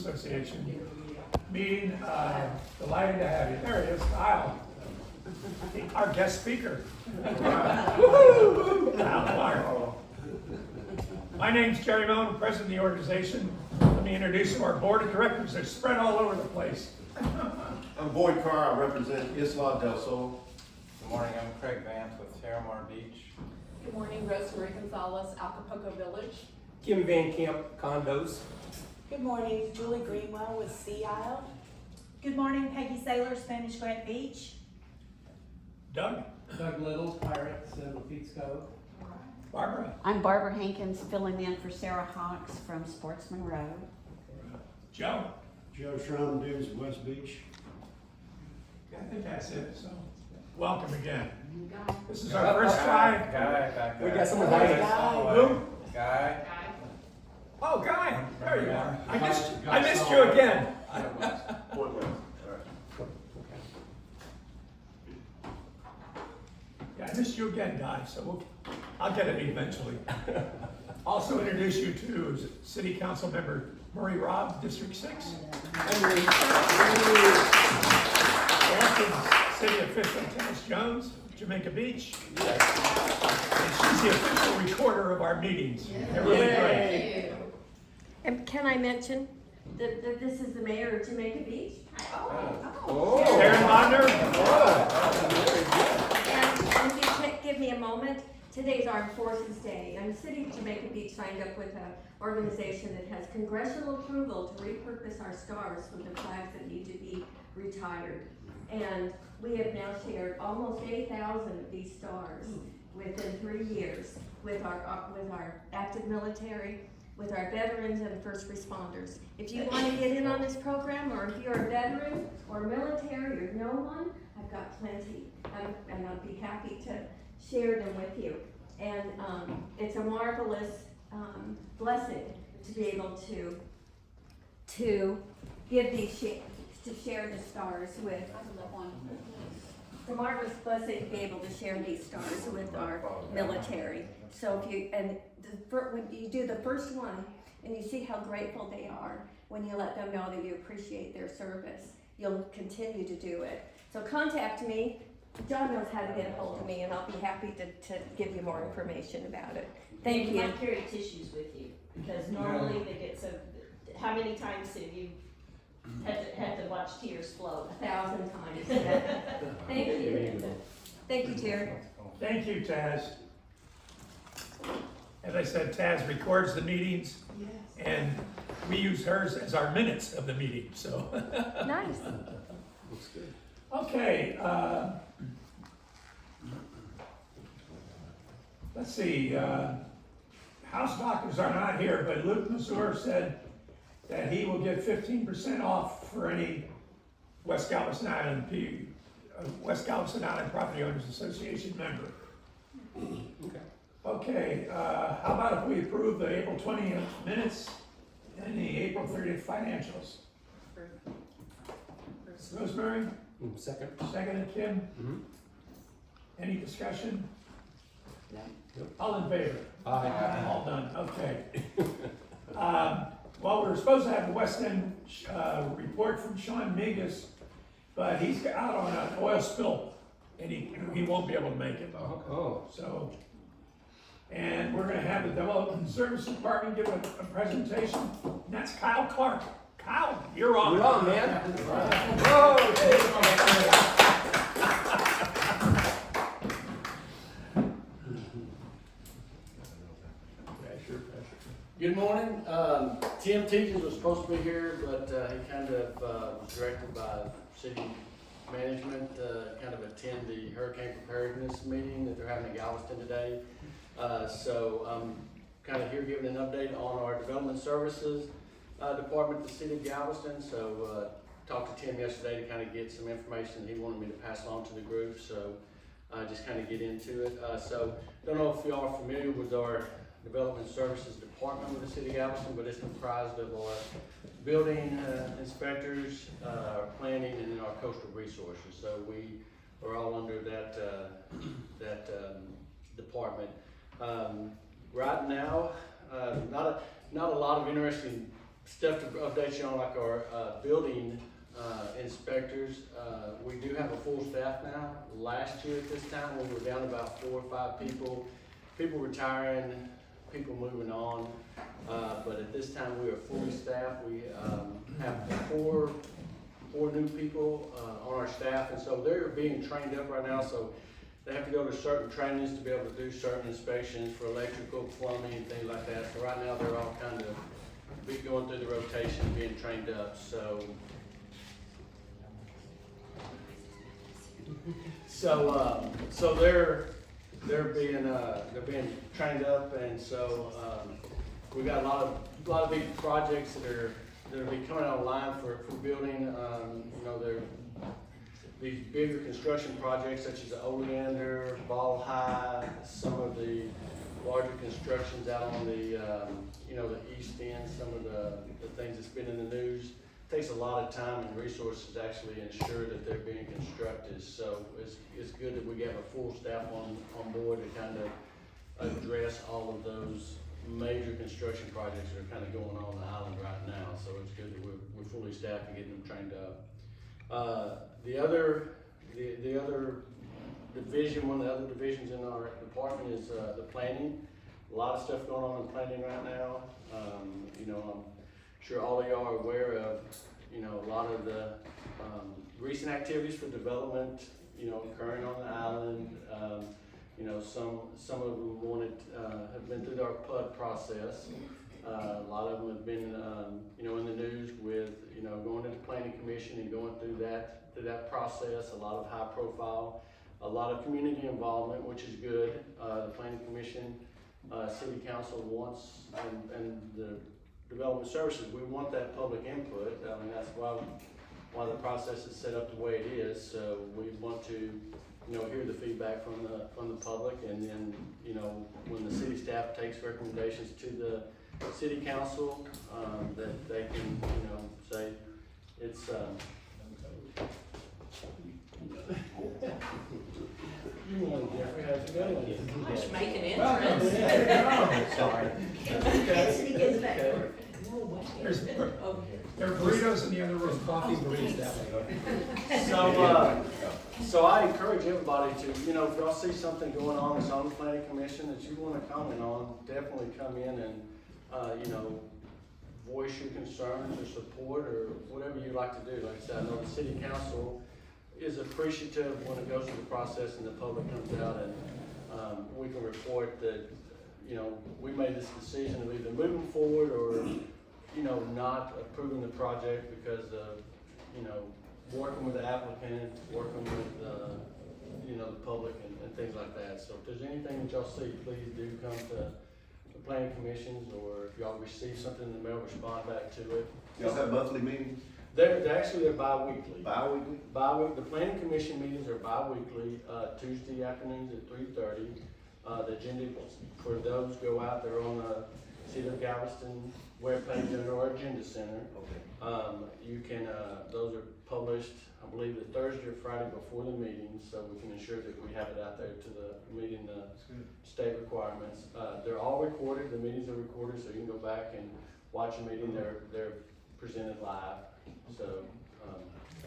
Association meeting. Delighted to have you. There he is, Kyle, our guest speaker. Woo-hoo! Kyle Clark. My name's Jerry Moan, president of the organization. Let me introduce you to our board of directors. They're spread all over the place. I'm Boyd Carr. I represent Isla del Sol. Good morning, I'm Craig Vance with Terramar Beach. Good morning, Rosemary Gonzalez, Acapulco Village. Kim Van Camp, condos. Good morning, Julie Greenwell with Sea Isle. Good morning, Peggy Saylor, Spanish Grant Beach. Doug, Doug Little, Pirates, Lafitte's Cove. Barbara, I'm Barbara Hankins, filling in for Sarah Hawks from Sportsman Road. Joe. Joe Schrum, Dunes, West Beach. I think that's it. So, welcome again. This is our first try. Guy, back there. We got someone Guy. hiding. Who? Guy. Oh, Guy. There you are. I missed you again. Boyd West. Yeah, I missed you again, Guy. So I'll get it eventually. Also introduce you to City Council Member Murray Robb, District 6. Elected City Official Tennis Jones, Jamaica Beach. And she's the official recorder of our meetings. They're really great. And can I mention that this is the mayor of Jamaica Beach? Karen Bonner. And if you give me a moment, today's Armed Forces Day, and the city of Jamaica Beach signed up with an organization that has congressional approval to repurpose our stars from the flags that need to be retired. And we have now shared almost 8,000 of these stars within 3 years with our active military, with our veterans and first responders. If you want to get in on this program, or if you're a veteran or military or no one, I've got plenty, and I'd be happy to share them with you. And it's a marvelous blessing to be able to give these to share the stars with. It's a marvelous blessing to be able to share these stars with our military. So if you when you do the first one and you see how grateful they are when you let them know that you appreciate their service, you'll continue to do it. So contact me. John knows how to get a hold of me, and I'll be happy to give you more information about it. Thank you. You might carry tissues with you, because normally they get so, how many times have you had to watch tears flow? 1,000 times. Thank you. Thank you, Terry. Thank you, Taz. As I said, Taz records the meetings, and we use hers as our minutes of the meeting. So Nice. Looks good. okay. Let's see. House doctors are not here, but Luke Mazur said that he will get 15% off for any West Galveston Island Property Owners Association member. Okay, how about if we approve the April 20th minutes and the April 30th financials? Rosemary, Second. seconded Kim. Any discussion? No. All in favor? Aye. All done, okay. Well, we were supposed to have the West End report from Sean Mingus, but he's out on an oil spill, and he won't be able to make it. Oh. So, and we're gonna have the Development Service Department give a presentation, and that's Kyle Clark. Kyle, you're on. You're on, man. Good morning. Tim Teaches was supposed to be here, but he kind of was directed by city management to kind of attend the hurricane preparedness meeting that they're having in Galveston today. So I'm kind of here giving an update on our development services department at the city of Galveston. So talked to Tim yesterday to kind of get some information he wanted me to pass along to the group. So just kind of get into it. So don't know if y'all are familiar with our Development Services Department with the City of Galveston, but it's comprised of our building inspectors, our planning, and then our coastal resources. So we are all under that department. Right now, not a lot of interesting stuff to update you on, like our, building, inspectors. We do have a full staff now. Last year at this time, we were down about 4 or 5 people, people retiring, people moving on. But at this time, we are fully staffed. We, have four new people, on our staff, and so they're being trained up right now, so they have to go to certain trainings to be able to do certain inspections for electrical, plumbing, and things like that. So right now, they're all kind of going through the rotation, being trained up, so. So they're being trained up, and so, we got a lot of big projects that'll be coming online for building, you know, these bigger construction projects such as the Oleander, Ball High, some of the larger constructions out on the, you know, the east end, some of the things that's been in the news. Takes a lot of time and resources to actually ensure that they're being constructed, so it's good that we have a full staff on board to kind of address all of those major construction projects that are kind of going on the island right now, so it's good that we're fully staffed and getting them trained up. The other division, one of the other divisions in our department is the planning. A lot of stuff going on in planning right now. You know, I'm sure all of y'all are aware of, you know, a lot of the recent activities for development, you know, occurring on the island. You know, some of them have been through our PUD process. A lot of them have been, you know, in the news with, you know, going to the planning commission and going through that process. A lot of high profile, a lot of community involvement, which is good. The planning commission, city council wants, and the development services, we want that public input. I mean, that's why the process is set up the way it is. So we want to, you know, hear the feedback from the public, and then, you know, when the city staff takes recommendations to the city council, that they can, you know, say it's, Jeffrey, how's it going? Just make an Welcome. entrance. There you go. Sorry. City gets back to work. There's, Over here. there are burritos in the other room, coffee burritos that way. So I encourage everybody to, you know, if y'all see something going on that's on the planning commission that you wanna comment on, definitely come in and, you know, voice your concerns or support or whatever you'd like to do. Like I said, I know the city council is appreciative when it goes through the process and the public comes out, and, we can report that, you know, we made this decision of either moving forward or, you know, not approving the project because of, you know, working with the applicant, working with, you know, the public and things like that. So if there's anything that y'all see, please do come to the planning commissions, or if y'all receive something in the mail, respond back to it. Y'all have monthly meetings? They're bi-weekly. Bi-weekly? The planning commission meetings are bi-weekly, Tuesday afternoons at 3:30. The agenda for those go out, they're on the City of Galveston webpage under our agenda center. Okay. You can, those are published, I believe, the Thursday or Friday before the meeting, so we can ensure that we have it out there to meeting the state requirements. They're all recorded, the meetings are recorded, so you can go back and watch a meeting, they're presented live, so.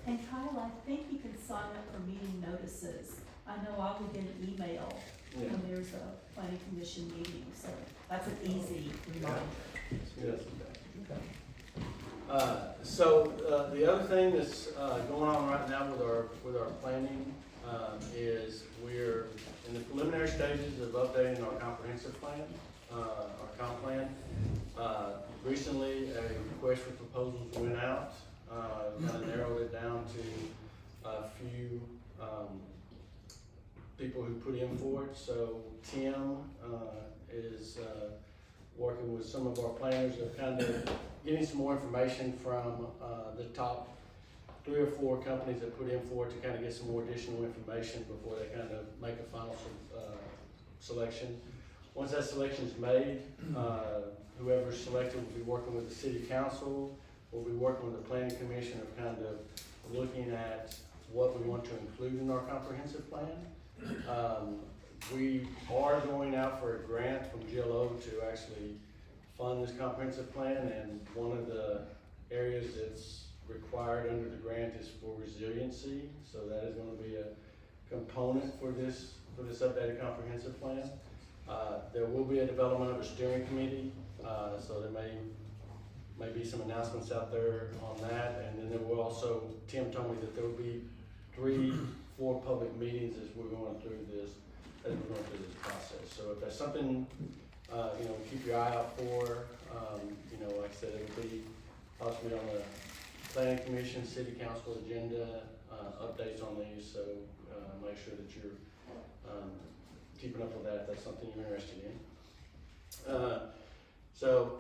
And Kyle, I think you can sign up for meeting notices. I know I will get an email Yeah. when there's a planning commission meeting, so that's an easy reminder. Yes. So the other thing that's going on right now with our planning is we're in the preliminary stages of updating our comprehensive plan, our comp plan. Recently, a request for proposals went out, kind of narrowed it down to a few people who put in for it. So Tim is working with some of our planners of kind of getting some more information from the top 3 or 4 companies that put in for it to kind of get some more additional information before they kind of make a final selection. Once that selection is made, whoever's selected will be working with the city council, we'll be working with the planning commission of kind of looking at what we want to include in our comprehensive plan. We are going out for a grant from GLO to actually fund this comprehensive plan, and one of the areas that's required under the grant is for resiliency, so that is gonna be a component for this updated comprehensive plan. There will be a development of a steering committee, so there may be some announcements out there on that, and then there will also, Tim told me that there will be 3-4 public meetings as we're going through this process. So if there's something, keep your eye out for, like I said, it'll be possibly on the planning commission, city council agenda, updates on these, so, make sure that you're, keeping up with that if that's something you're interested in. So,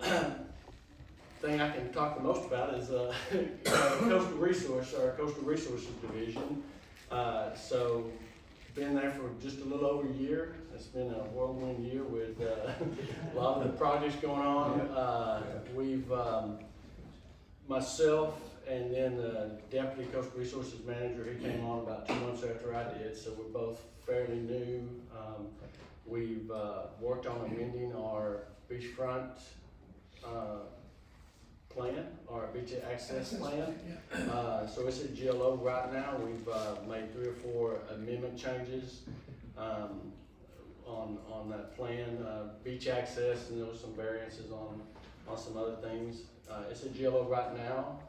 thing I can talk the most about is coastal resources division. So, been there for just a little over a year. It's been a whirlwind year with a lot of the projects going on. We've myself and then the deputy coastal resources manager, he came on about 2 months after I did, so we're both fairly new. We've worked on amending our beachfront plan, our beach access plan. So it's at GLO right now. We've made 3 or 4 amendment changes on that plan, beach access, and there was some variances on some other things. It's at GLO right now.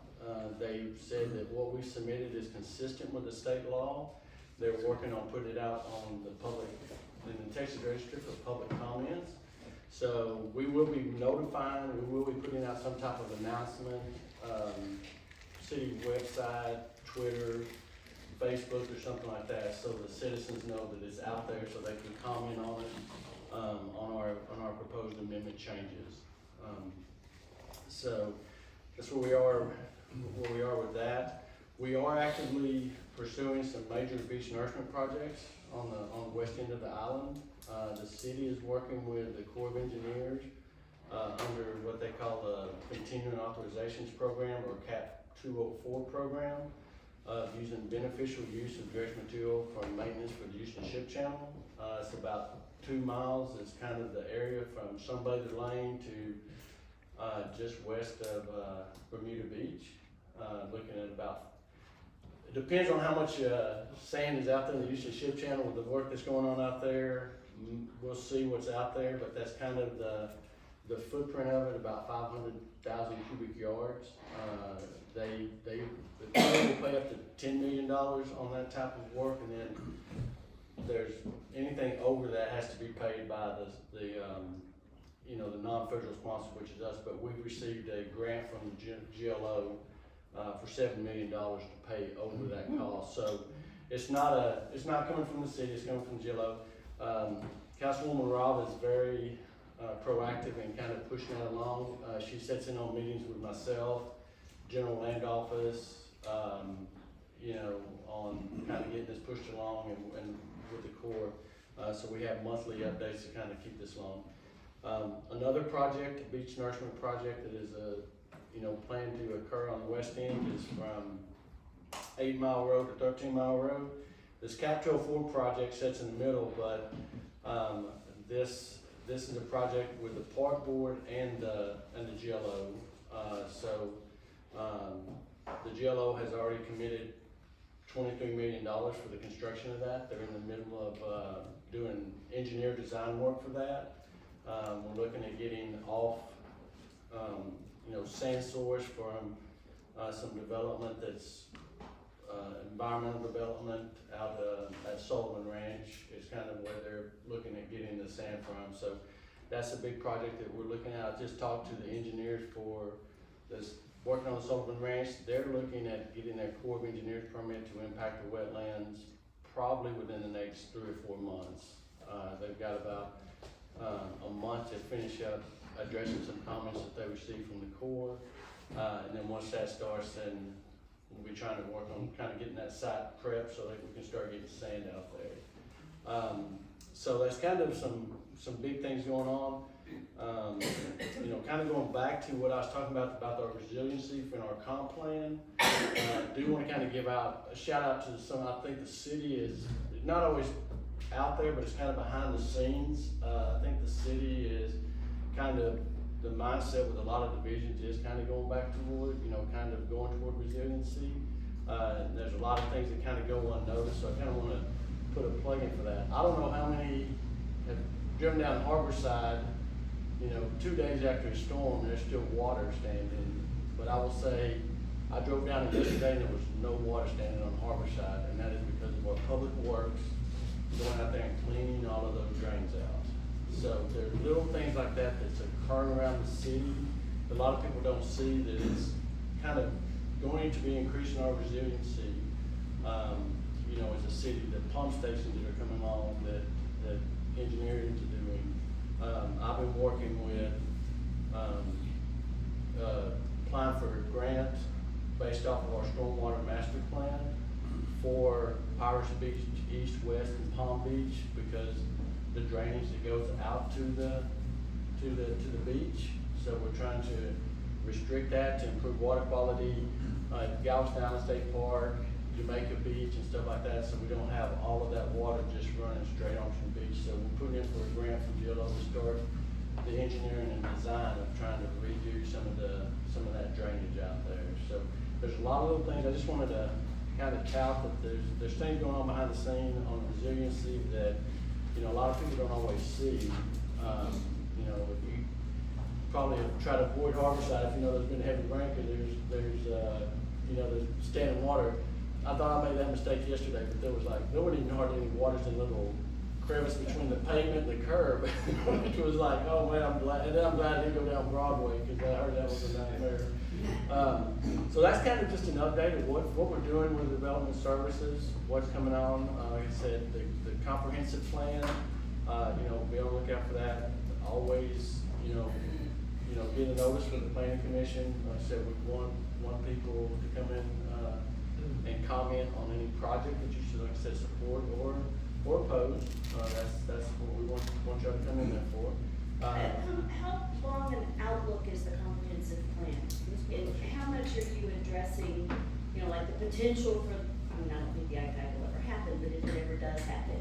They said that what we submitted is consistent with the state law. They're working on putting it out on in the Texas Register for public comments. So we will be notifying, we will be putting out some type of announcement, city website, Twitter, Facebook, or something like that, so the citizens know that it's out there, so they can comment on it, on our proposed amendment changes. So that's where we are with that. We are actively pursuing some major beach nourishment projects on the west end of the island. The city is working with the Corps of Engineers under what they call the Continuing Authorizations Program, or CAP 204 program, using beneficial use of dredge material for maintenance for the Houston Ship Channel. It's about 2 miles. It's kind of the area from Sunbather Lane to just west of Bermuda Beach. Looking at about, it depends on how much sand is out there in the Houston Ship Channel with the work that's going on out there. We'll see what's out there, but that's kind of the footprint of it, about 500,000 cubic yards. The Corps will pay up to $10 million on that type of work, and then there's anything over that has to be paid by the non-federal sponsor, which is us. But we've received a grant from the GLO for $7 million to pay over that cost. So it's not coming from the city; it's coming from GLO. Councilwoman Robb is very proactive and kind of pushing that along. She sits in on meetings with myself, General Land Office, on kind of getting this pushed along and with the Corps. So we have monthly updates to kind of keep this along. Another project, a beach nourishment project that is planned to occur on the west end is from 8 Mile Road to 13 Mile Road. This CAP 204 project sits in the middle, but this is a project with the park board and the GLO. The GLO has already committed $23 million for the construction of that. They're in the middle of doing engineer design work for that. We're looking at getting off, sand source from some development that's environmental development out at Sullivan Ranch is kind of where they're looking at getting the sand from. So that's a big project that we're looking at. I just talked to the engineers for this working on the Sullivan Ranch. They're looking at getting their Corps of Engineers permit to impact the wetlands probably within the next 3 or 4 months. They've got about a month to finish up addressing some comments that they received from the Corps. And then once that starts, then we'll be trying to work on kind of getting that site prepped so that we can start getting sand out there. So that's kind of some big things going on. Kind of going back to what I was talking about our resiliency in our comp plan. I do want to kind of give out a shout out to some. I think the city is not always out there, but it's kind of behind the scenes. I think the city is kind of the mindset with a lot of divisions is kind of going back toward, kind of going toward resiliency. And there's a lot of things that kind of go unnoticed, so I kind of want to put a plug in for that. I don't know how many have driven down Harborside, 2 days after a storm, there's still water standing. But I will say, I drove down it yesterday and there was no water standing on Harborside, and that is because of our public works going out there and cleaning all of those drains out. So there's little things like that that's occurring around the city. A lot of people don't see that it's kind of going to be increasing our resiliency. As a city, the pump stations that are coming on, that engineering is doing. I've been working with, applying for a grant based off of our stormwater master plan for Pirates Beach, East, West, and Palm Beach, because the drainage that goes out to the beach. So we're trying to restrict that to improve water quality at Galveston Island State Park, Jamaica Beach, and stuff like that, so we don't have all of that water just running straight onto the beach. So we're putting in for a grant from GLO to start the engineering and design of trying to redo some of that drainage out there. So there's a lot of little things. I just wanted to kind of tout that there's things going on behind the scene on resiliency that a lot of people don't always see. If you probably try to avoid Harborside, if there's been heavy rain, because there's standing water. I thought I made that mistake yesterday, but there wasn't even hardly any water in the little crevice between the pavement and the curb, which was like, oh man, I'm glad. And then I'm glad I didn't go down Broadway, because I heard that was a nightmare. So that's kind of just an update of what we're doing with development services, what's coming on. Like I said, the comprehensive plan, be on the lookout for that. Always, get a notice from the planning commission. Like I said, we want people to come in and comment on any project that you should, like I said, support or oppose. That's what we want y'all to come in there for. How long an outlook is the comprehensive plan? And how much are you addressing, like the potential for, I don't think the ICAI will ever happen, but if it ever does happen,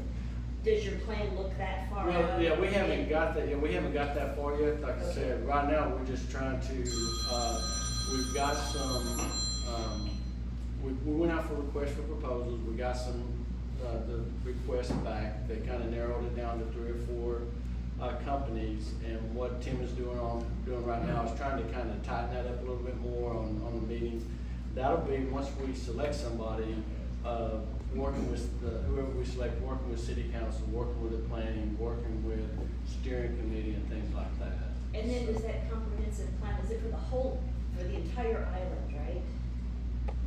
does your plan look that far out? Well, yeah, we haven't got that. Yeah, we haven't got that far yet. Like I said, right now we're just trying to. We've got some. We went out for requests for proposals. We got some the requests back. They kind of narrowed it down to 3 or 4 companies. And what Tim is doing right now is trying to kind of tighten that up a little bit more on the meetings. That'll be once we select somebody. Working with whoever we select, working with city council, working with the planning, working with steering committee and things like that. And then is that comprehensive plan, is it for the entire island, right?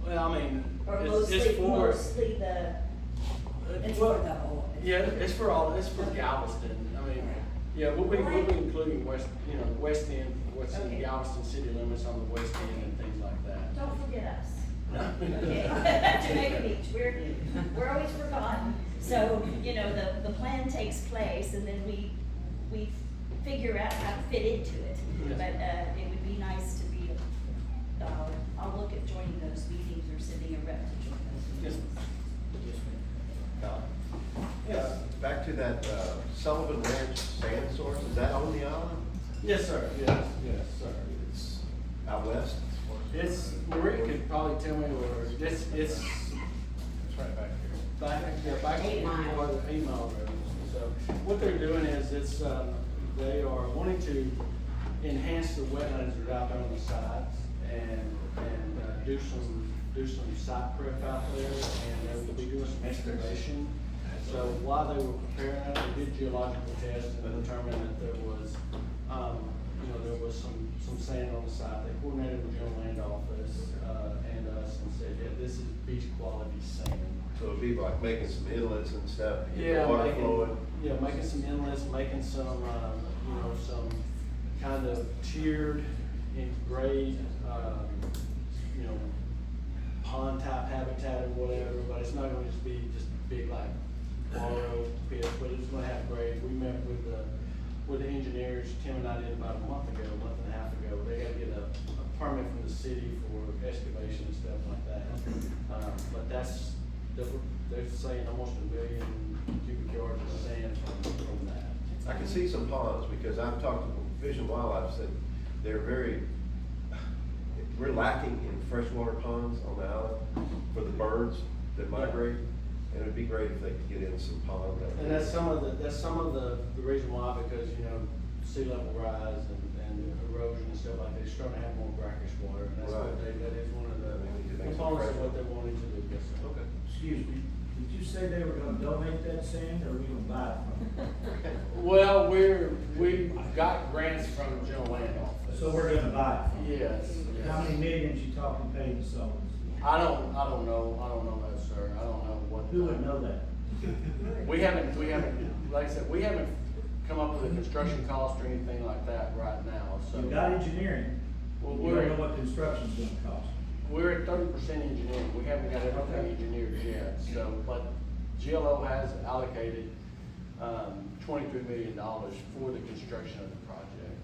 Well, I mean, Or it's mostly for the, It's for the whole. yeah, it's for Galveston. I mean, yeah, we'll be including West End, what's in Okay. Galveston city limits on the West End and things like that. don't forget us. No. Okay, Jamaica Beach, we're always forgotten. So, the plan takes place and then we figure out how to fit into it. Yes. But, it would be nice to be, I'll look at joining those meetings or sending a rep to join those Yes. meetings. Yeah, back to that Sullivan Ranch sand source, is that on the island? Yes, sir. Yes, sir. It's out west? It's Marie could probably tell me where it's It's right back here. back 8 miles. 8 mile road. So what they're doing is they are wanting to enhance the wetlands that are out there on the sides and do some site prep out there, and they will be doing some excavation. So while they were preparing that, they did geological tests and determined that there was some sand on the side. They coordinated with General Land Office and us and said, yeah, this is beach quality sand. So it'd be like making some inlets and stuff to get Yeah, the water flowing? making some inlets, making some, some kind of tiered in grade, pond type habitat or whatever, but it's not gonna just be just big like borrow pits, but it's gonna have grade. We met with the engineers, Tim and I did about a month and a half ago. They gotta get a permit from the city for excavation and stuff like that. But they're saying almost 1 million cubic yards of sand from that. I can see some ponds, because I've talked to Fish and Wildlife, said they're very, we're lacking in freshwater ponds on the island for the birds that migrate. And it'd be great if they could get in some pond. And that's some of the reason why, because, you know, sea level rise and erosion and stuff like that, you're starting to have more brackish water, and that's what Right. that is one of the We need to make some components of fresh what they wanted to do. Yes, sir. Okay. Excuse me, did you say they were gonna donate that sand, or we gonna buy it from them? Well, we got grants from the General Land Office. So we're gonna buy it from them? Yes. How many millions you talking paid to someone? I don't know that, sir. I don't know what. Who would know that? We haven't, like I said, we haven't come up with a construction cost or anything like that right now, so. You got engineering, Well, you don't know what construction's gonna cost. We're at 30% engineering, we haven't got everything engineered yet, so, but GLO has allocated, $23 million for the construction of the project.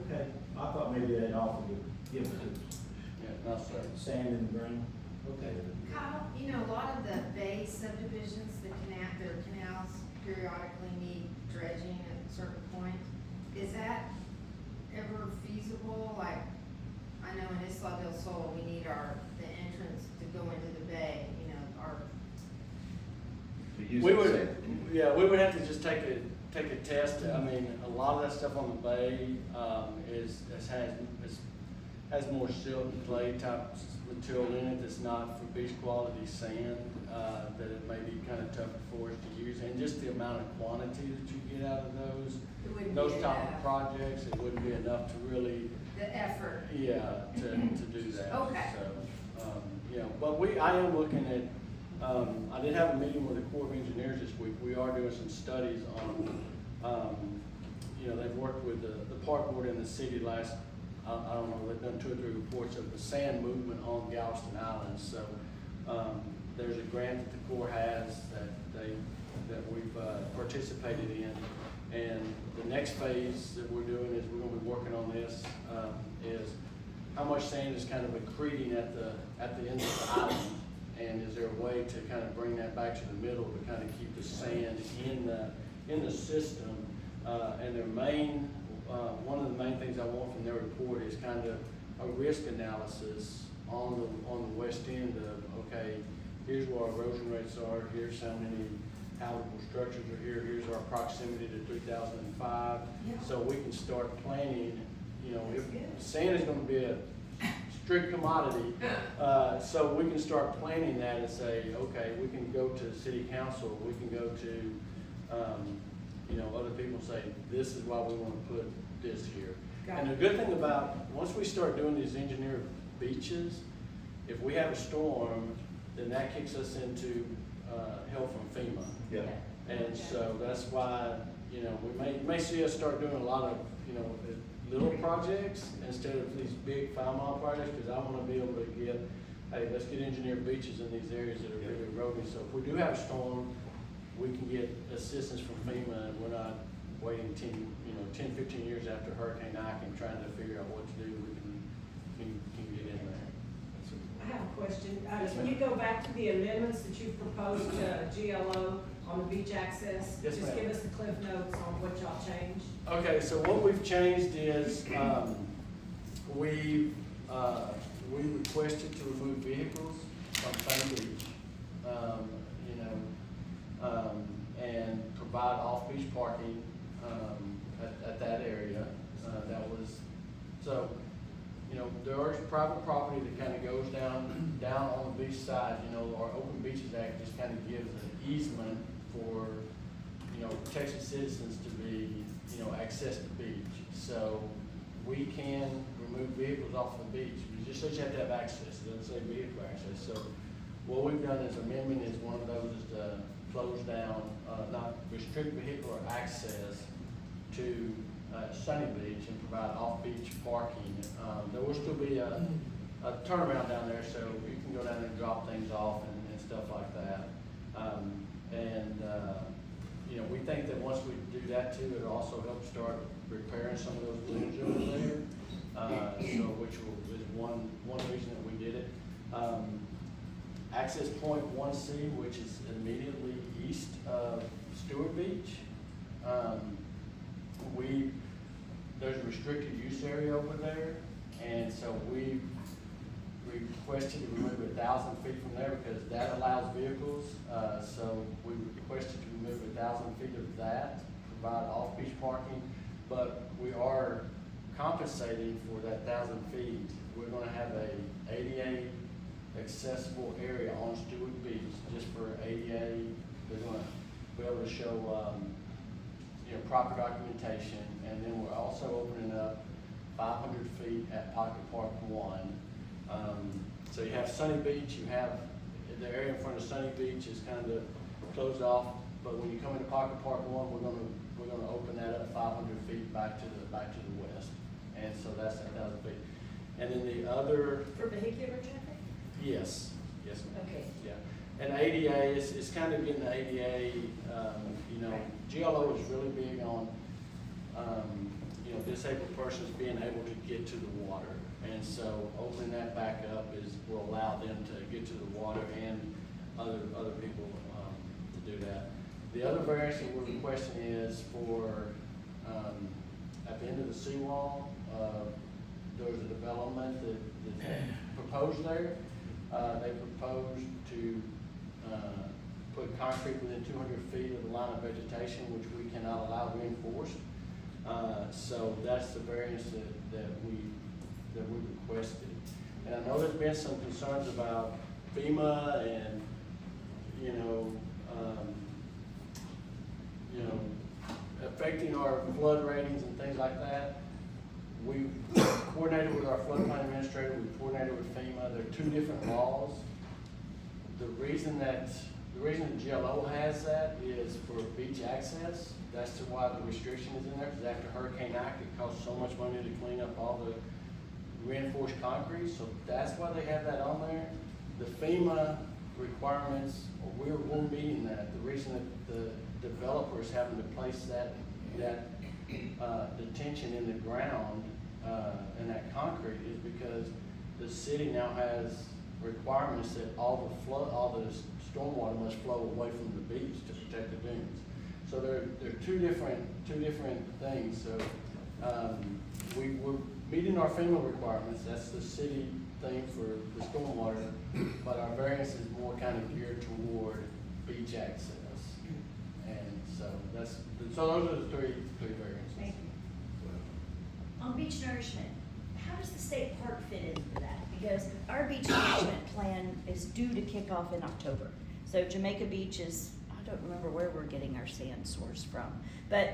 Okay, I thought maybe they'd offer to give it to us. Yeah, no, sir. Sand in the ground. Okay. Kyle, you know, a lot of the bay subdivisions, their canals periodically need dredging at a certain point. Is that ever feasible? Like, I know in Isla del Sol, we need the entrance to go into the bay, you know, To use We the would, sand. yeah, we would have to just take a test. I mean, a lot of that stuff on the bay, has more silt and clay type material in it that's not for beach quality sand, that it may be kind of tough for us to use. And just the amount of quantity that you get out of it wouldn't those be type of enough. projects, it wouldn't be enough to really, The effort. yeah, to do that. Okay. So, you know, but I am looking at, I did have a meeting with the Corps of Engineers this week. We are doing some studies on, you know, they've worked with the park board in the city last, I don't know, they've done 2 or 3 reports of the sand movement on Galveston Island. So, there's a grant that the Corps has that we've participated in. And the next phase that we're doing is we're gonna be working on this, is how much sand is kind of accreting at the end of the island. And is there a way to kind of bring that back to the middle to kind of keep the sand in the system? And their main, one of the main things I want from their report is kind of a risk analysis on the west end of, okay, here's where our erosion rates are, here's how many habitable structures are here, here's our proximity to 3005. Yeah. So we can start planning, you know, if sand is gonna be a strict commodity, so we can start planning that and say, okay, we can go to city council, we can go to, you know, other people and say, this is why we wanna put this here. And the good thing about, once we start doing these engineered beaches, if we have a storm, then that kicks us into, help from FEMA. Yeah. And so that's why, you know, we may see us start doing a lot of, you know, little projects instead of these big 5-mile projects, because I want to be able to get, hey, let's get engineered beaches in these areas that are really eroding. So if we do have a storm, we can get assistance from FEMA, and we're not waiting 10, 15 years after Hurricane Ike and trying to figure out what to do. We can get in there. I have a question. Can you go back to the amendments that you proposed to GLO on the beach access? Yes, Just ma'am. give us the cliff notes on what y'all changed. Okay, so what we've changed is, we requested to remove vehicles from Sunny Beach, and provide off-beach parking, at that area. That was, so, you know, there is private property that kind of goes down on the beach side. You know, our Open Beaches Act just kind of gives an easement for, you know, Texas citizens to be, you know, access the beach. So we can remove vehicles off the beach. It just says you have to have access. It doesn't say vehicle access. So what we've done as amendment is one of those is to close down, not restrict vehicular access to Sunny Beach and provide off-beach parking. There will still be a turnaround down there, so you can go down there and drop things off and stuff like that. You know, we think that once we do that too, it'll also help start repairing some of those bridges over there. So which is one reason that we did it. Access point 1C, which is immediately east of Stewart Beach. there's a restricted use area over there, and so we requested to remove 1,000 feet from there because that allows vehicles. So we requested to remove 1,000 feet of that, provide off-beach parking, but we are compensating for that 1,000 feet. We're gonna have a ADA accessible area on Stewart Beach just for ADA. They're gonna be able to show, proper documentation, and then we're also opening up 500 feet at Pocket Park 1. So you have Sunny Beach, you have, the area in front of Sunny Beach is kind of closed off, but when you come into Pocket Park 1, we're gonna open that up 500 feet back to the west. And so that's 1,000 feet. And then the other, For vehicular traffic? yes, ma'am. Okay. Yeah, and ADA is kind of getting the ADA, GLO is really big on, disabled persons being able to get to the water. And so opening that back up will allow them to get to the water and other people, to do that. The other variance that we're requesting is for, at the end of the seawall, there was a development that's proposed there. They proposed to put concrete within 200 feet of the line of vegetation, which we cannot allow reinforced. So that's the variance that we requested. And I know there's been some concerns about FEMA and, affecting our flood ratings and things like that. We coordinated with our floodplain administrator, we coordinated with FEMA. They're two different laws. The reason the GLO has that is for beach access. That's why the restriction is in there, because after Hurricane Ike, it costs so much money to clean up all the reinforced concrete, so that's why they have that on there. The FEMA requirements, we're meeting that. The reason that the developer is having to place that detention in the ground, and that concrete is because the city now has requirements that all the stormwater must flow away from the beach to protect the dunes. So they're two different things. So we're meeting our FEMA requirements. That's the city thing for the stormwater, but our variance is more kind of geared toward beach access. And so those are the three variances. Thank you. On beach nourishment, how does the state park fit into that? Because our beach nourishment plan is due to kick off in October. So Jamaica Beach is, I don't remember where we're getting our sand source from. But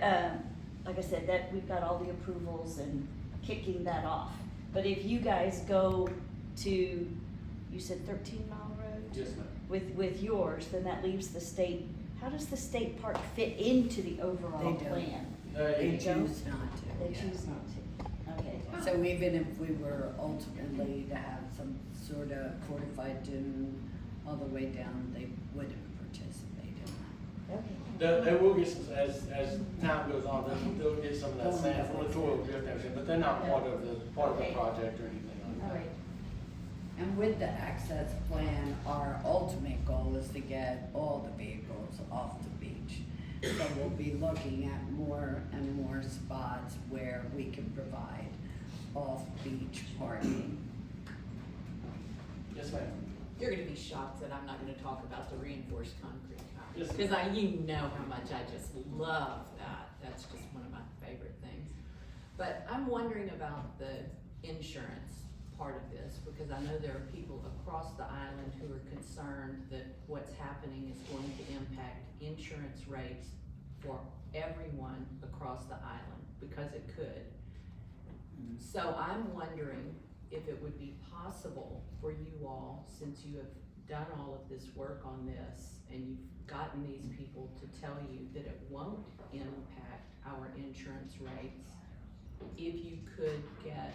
like I said, that we've got all the approvals and kicking that off. But if you guys go to, you said 13 Mile Road? Yes, ma'am. With yours, then that leaves the state, how does the state park fit into the overall They don't. plan? They don't? choose not to. They yeah. choose not to, okay. So even if we were ultimately to have some sort of fortified dune all the way down, they wouldn't participate in Okay. They will get some, as time goes on, they'll get some of that sand from the tour drift and everything, but they're not part of the project or anything like that. All right. And with the access plan, our ultimate goal is to get all the vehicles off the beach. So we'll be looking at more and more spots where we can provide off-beach parking. Yes, ma'am. You're gonna be shocked that I'm not gonna talk about the reinforced concrete. Yes. Because you know how much I just love that. That's just one of my favorite things. But I'm wondering about the insurance part of this, because I know there are people across the island who are concerned that what's happening is going to impact insurance rates for everyone across the island, because it could. So I'm wondering if it would be possible for you all, since you have done all of this work on this and you've gotten these people to tell you that it won't impact our insurance rates, if you could get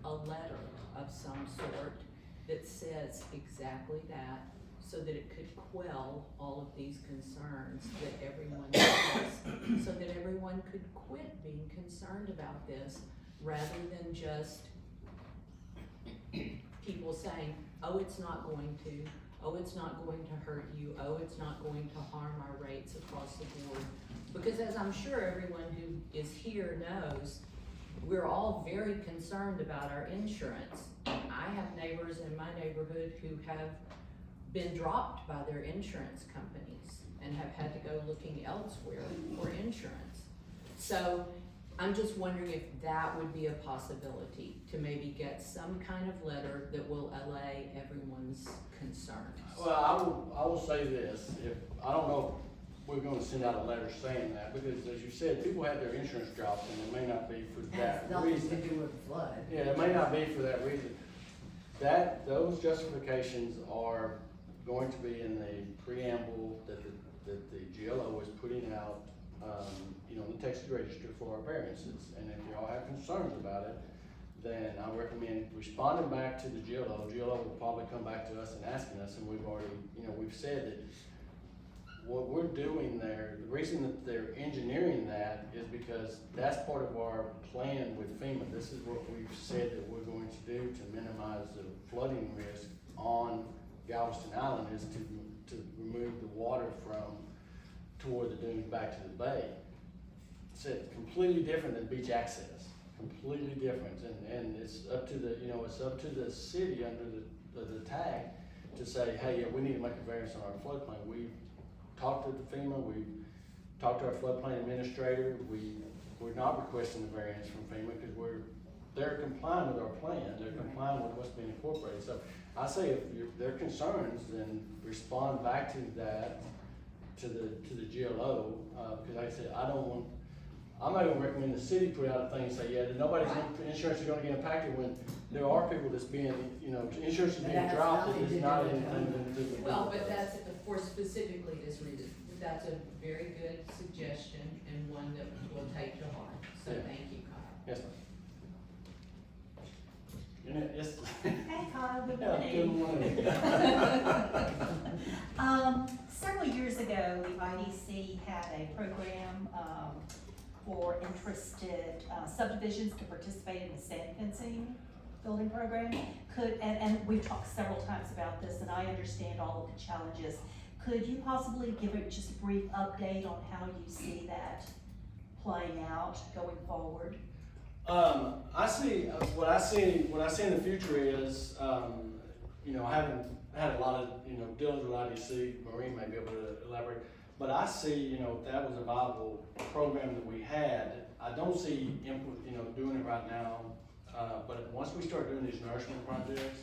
a letter of some sort that says exactly that, so that it could quell all of these concerns that everyone has, so that everyone could quit being concerned about this, rather than just people saying, oh, it's not going to, oh, it's not going to hurt you, oh, it's not going to harm our rates across the board. Because as I'm sure everyone who is here knows, we're all very concerned about our insurance. I have neighbors in my neighborhood who have been dropped by their insurance companies and have had to go looking elsewhere for insurance. So I'm just wondering if that would be a possibility, to maybe get some kind of letter that will allay everyone's concerns. Well, I will say this, I don't know if we're gonna send out a letter saying that, because as you said, people have their insurance dropped, and it may not be for that reason. Nothing to do with the flood. Yeah, it may not be for that reason. Those justifications are going to be in the preamble that the GLO is putting out, in the Texas Register for our variances. And if y'all have concerns about it, then I recommend responding back to the GLO. GLO will probably come back to us and asking us, and we've already, we've said that what we're doing there, the reason that they're engineering that is because that's part of our plan with FEMA. This is what we've said that we're going to do to minimize the flooding risk on Galveston Island, is to remove the water from toward the dunes back to the bay. It's completely different than beach access, completely different, and it's up to the city under the tag to say, hey, yeah, we need to make a variance on our floodplain. We've talked to the FEMA, we've talked to our floodplain administrator. We're not requesting a variance from FEMA because they're complying with our plan. They're complying with what's being incorporated. So I say if there are concerns, then respond back to that, to the GLO, because like I said, I'm not gonna recommend the city put out a thing and say, yeah, nobody's insurance is gonna get impacted, when there are people that's being, insurance is being dropped, and it's not anything to do with. Well, but that's, for specifically this reason, that's a very good suggestion and one that we'll take to heart. So Yeah. thank you, Kyle. Yes, ma'am. Yes. Hey Kyle, good Yeah, good morning. morning. Several years ago, the IDC had a program, for interested subdivisions to participate in the sand fencing building program. And we've talked several times about this, and I understand all of the challenges. Could you possibly give just a brief update on how you see that playing out going forward? I see what I see in the future is, I haven't had a lot of, dealings with IDC. Maureen may be able to elaborate, but I see, if that was a viable program that we had. I don't see, doing it right now, but once we start doing these nourishment projects,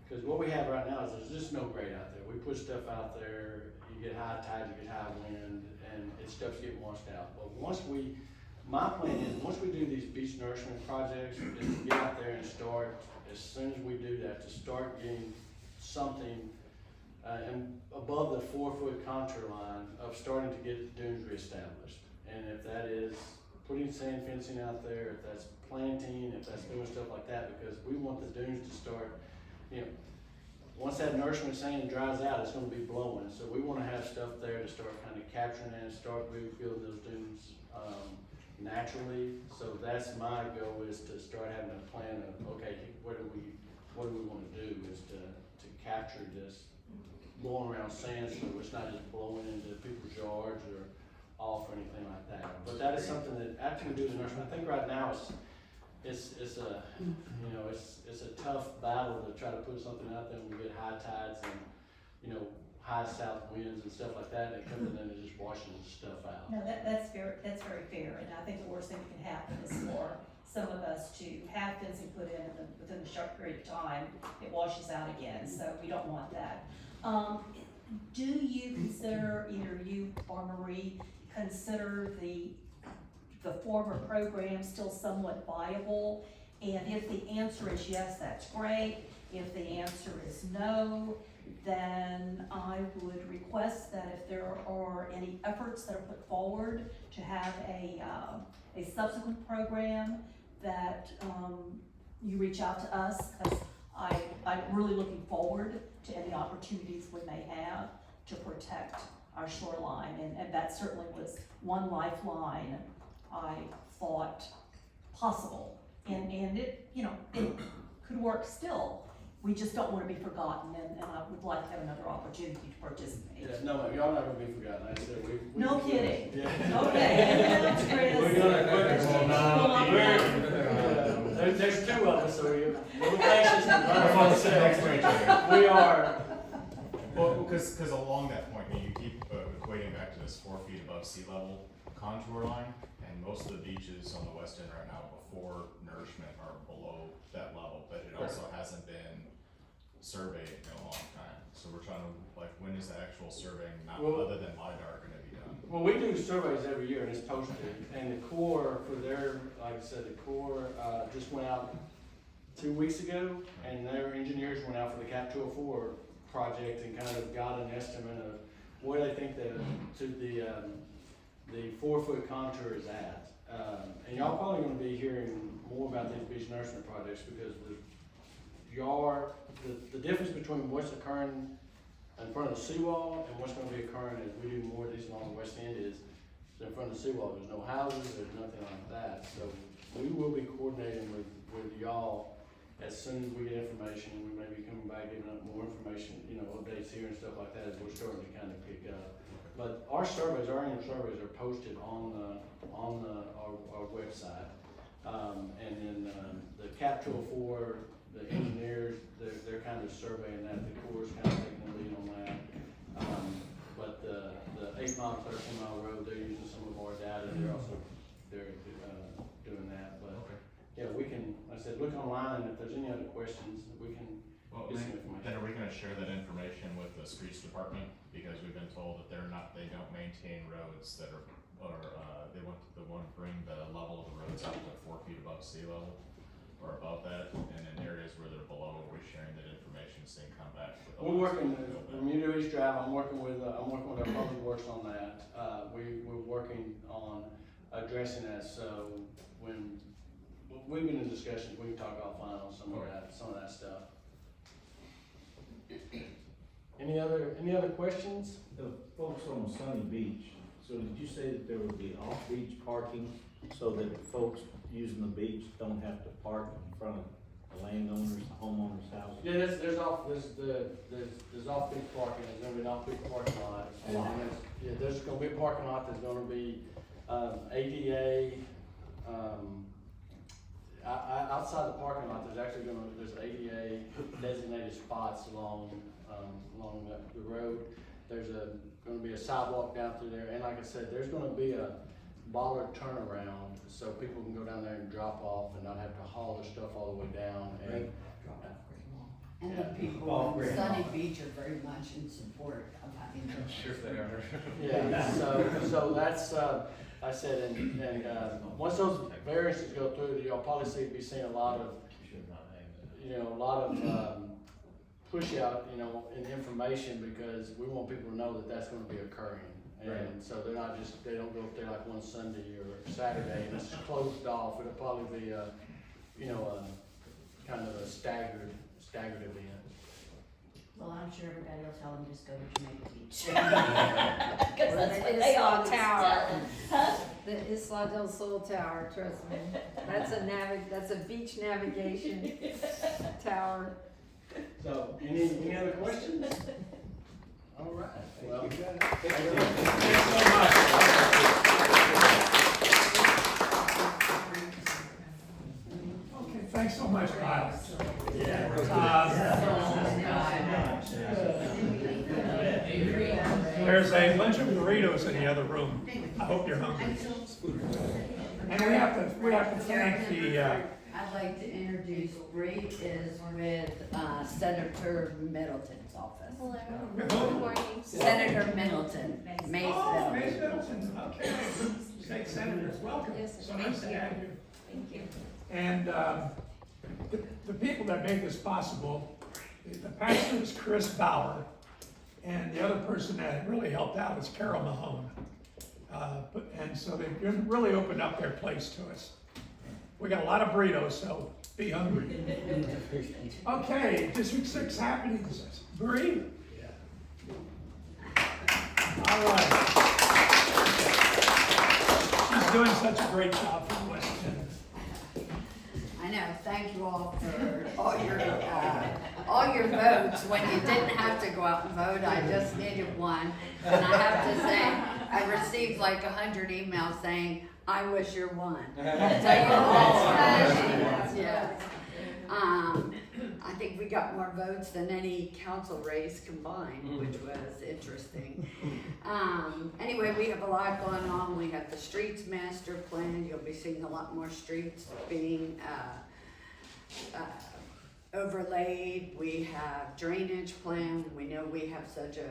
because what we have right now is there's just no grade out there. We put stuff out there, you get high tide, you get high wind, and stuff's getting washed out. But my plan is, once we do these beach nourishment projects, is to get out there and start, as soon as we do that, to start getting something and above the 4-foot contour line of starting to get the dunes reestablished. And if that is putting sand fencing out there, if that's planting, if that's doing stuff like that, because we want the dunes to start, once that nourishment sand dries out, it's gonna be blowing. So we wanna have stuff there to start kind of capturing that and start refilling those dunes naturally. So that's my goal, is to start having a plan of, okay, what do we wanna do, is to capture this blowing around sand, so it's not just blowing into people's yards or off or anything like that. But that is something that after we do the nourishment, I think right now it's a tough battle to try to put something out there when we get high tides and, high south winds and stuff like that, and it comes in and it just washes stuff out. No, that's very fair, and I think the worst thing that can happen is for some of us to have fencing put in, and within a short period of time, it washes out again, so we don't want that. Do you consider, either you or Marie, consider the former program still somewhat viable? And if the answer is yes, that's great. If the answer is no, then I would request that if there are any efforts that are put forward to have a subsequent program, that you reach out to us, because I'm really looking forward to any opportunities we may have to protect our shoreline, and that certainly was one lifeline I thought possible, and it, it could work still. We just don't want to be forgotten, and I would like to have another opportunity to participate. Yeah, no, y'all not gonna be forgotten. Like I said, we No kidding. Yeah. Okay, anything else, Chris? We're gonna There's two of us, so we're patience. Next We are, Well, because along that point, you keep equating back to this 4 feet above sea level contour line, and most of the beaches on the west end right now before nourishment are below that level, but it also hasn't been surveyed in a long time. So we're trying to, like, when is the actual surveying, not other than LiDAR, gonna be done? well, we do surveys every year and it's posted, and the Corps for their, like I said, the Corps, just went out 2 weeks ago, and their engineers went out for the Cap 204 project and kind of got an estimate of where they think the 4 foot contour is at. And y'all probably gonna be hearing more about these beach nourishment projects because the difference between what's occurring in front of the seawall and what's gonna be occurring as we do more of these along the west end is in front of the seawall, there's no houses, there's nothing like that. So we will be coordinating with y'all as soon as we get information. We may be coming back, giving up more information, updates here and stuff like that as we're starting to kind of pick up. But our surveys, our annual surveys are posted on our website. And then the Cap 204, the engineers, they're kind of surveying that. The Corps is kind of taking the lead on that. But the 8 mile, 13 mile road, they're using some of our data. They're also doing that. But yeah, we can, like I said, look online, and if there's any other questions, we can get some information. Then are we gonna share that information with the streets department? Because we've been told that they don't maintain roads that they want to bring the level of the roads up to 4 feet above sea level or above that, and in areas where they're below, we're sharing that information so they can come back with. We're working with Bermuda East Drive. I'm working with our public works on that. We're working on addressing that. So when we've been in discussions, we can talk offline on some of that stuff. Any other questions? The folks on Sunny Beach, so did you say that there would be off-beach parking so that folks using the beach don't have to park in front of the landowners, the homeowners' houses? Yeah, there's off-beach parking. There's gonna be an off-beach parking lot. And there's gonna be a parking lot that's gonna be ADA. Outside the parking lot, there's ADA designated spots along the road. There's gonna be a sidewalk down through there, and like I said, there's gonna be a bollard turnaround, so people can go down there and drop off and not have to haul their stuff all the way down. And the people on Sunny Beach are very much in support of having. Sure they are. Yeah, so that's, I said, and once those variances go through, you'll probably be seeing a lot of, push out, in information, because we want people to know that that's gonna be occurring. And so they don't go up there like one Sunday or Saturday and it's closed off. It'll probably be kind of a staggered event. Well, I'm sure everybody will tell them just go to Jamaica Beach. Cause that's what they all Tower. Huh? The Isla del Sol Tower, trust me. That's a beach navigation tower. So, any other questions? All right. Well, Thanks so much. Okay, thanks so much, Kyle. There's a bunch of burritos in the other room. I hope you're hungry. And we have to thank the, I'd like to introduce Bree is with Senator Middleton's office. Hello. Good morning. Senator Middleton, Mays oh, Mays Middleton. Middleton, okay. State senators, welcome. Yes, So nice to have you. Thank you. And the people that make this possible, the pastor is Chris Bauer, and the other person that really helped out is Carol Mahone. And so they've really opened up their place to us. We got a lot of burritos, so be hungry. Okay, District 6 happenings. Bree? All right. She's doing such a great job for West End. I know, thank you all for all your votes. When you didn't have to go out and vote, I just needed one. And I have to say, I received like 100 emails saying, I was your one. That's Yeah. I think we got more votes than any council race combined, which was interesting. Anyway, we have a lot going on. We have the streets master plan. You'll be seeing a lot more streets being overlaid. We have drainage plan. We know we have such a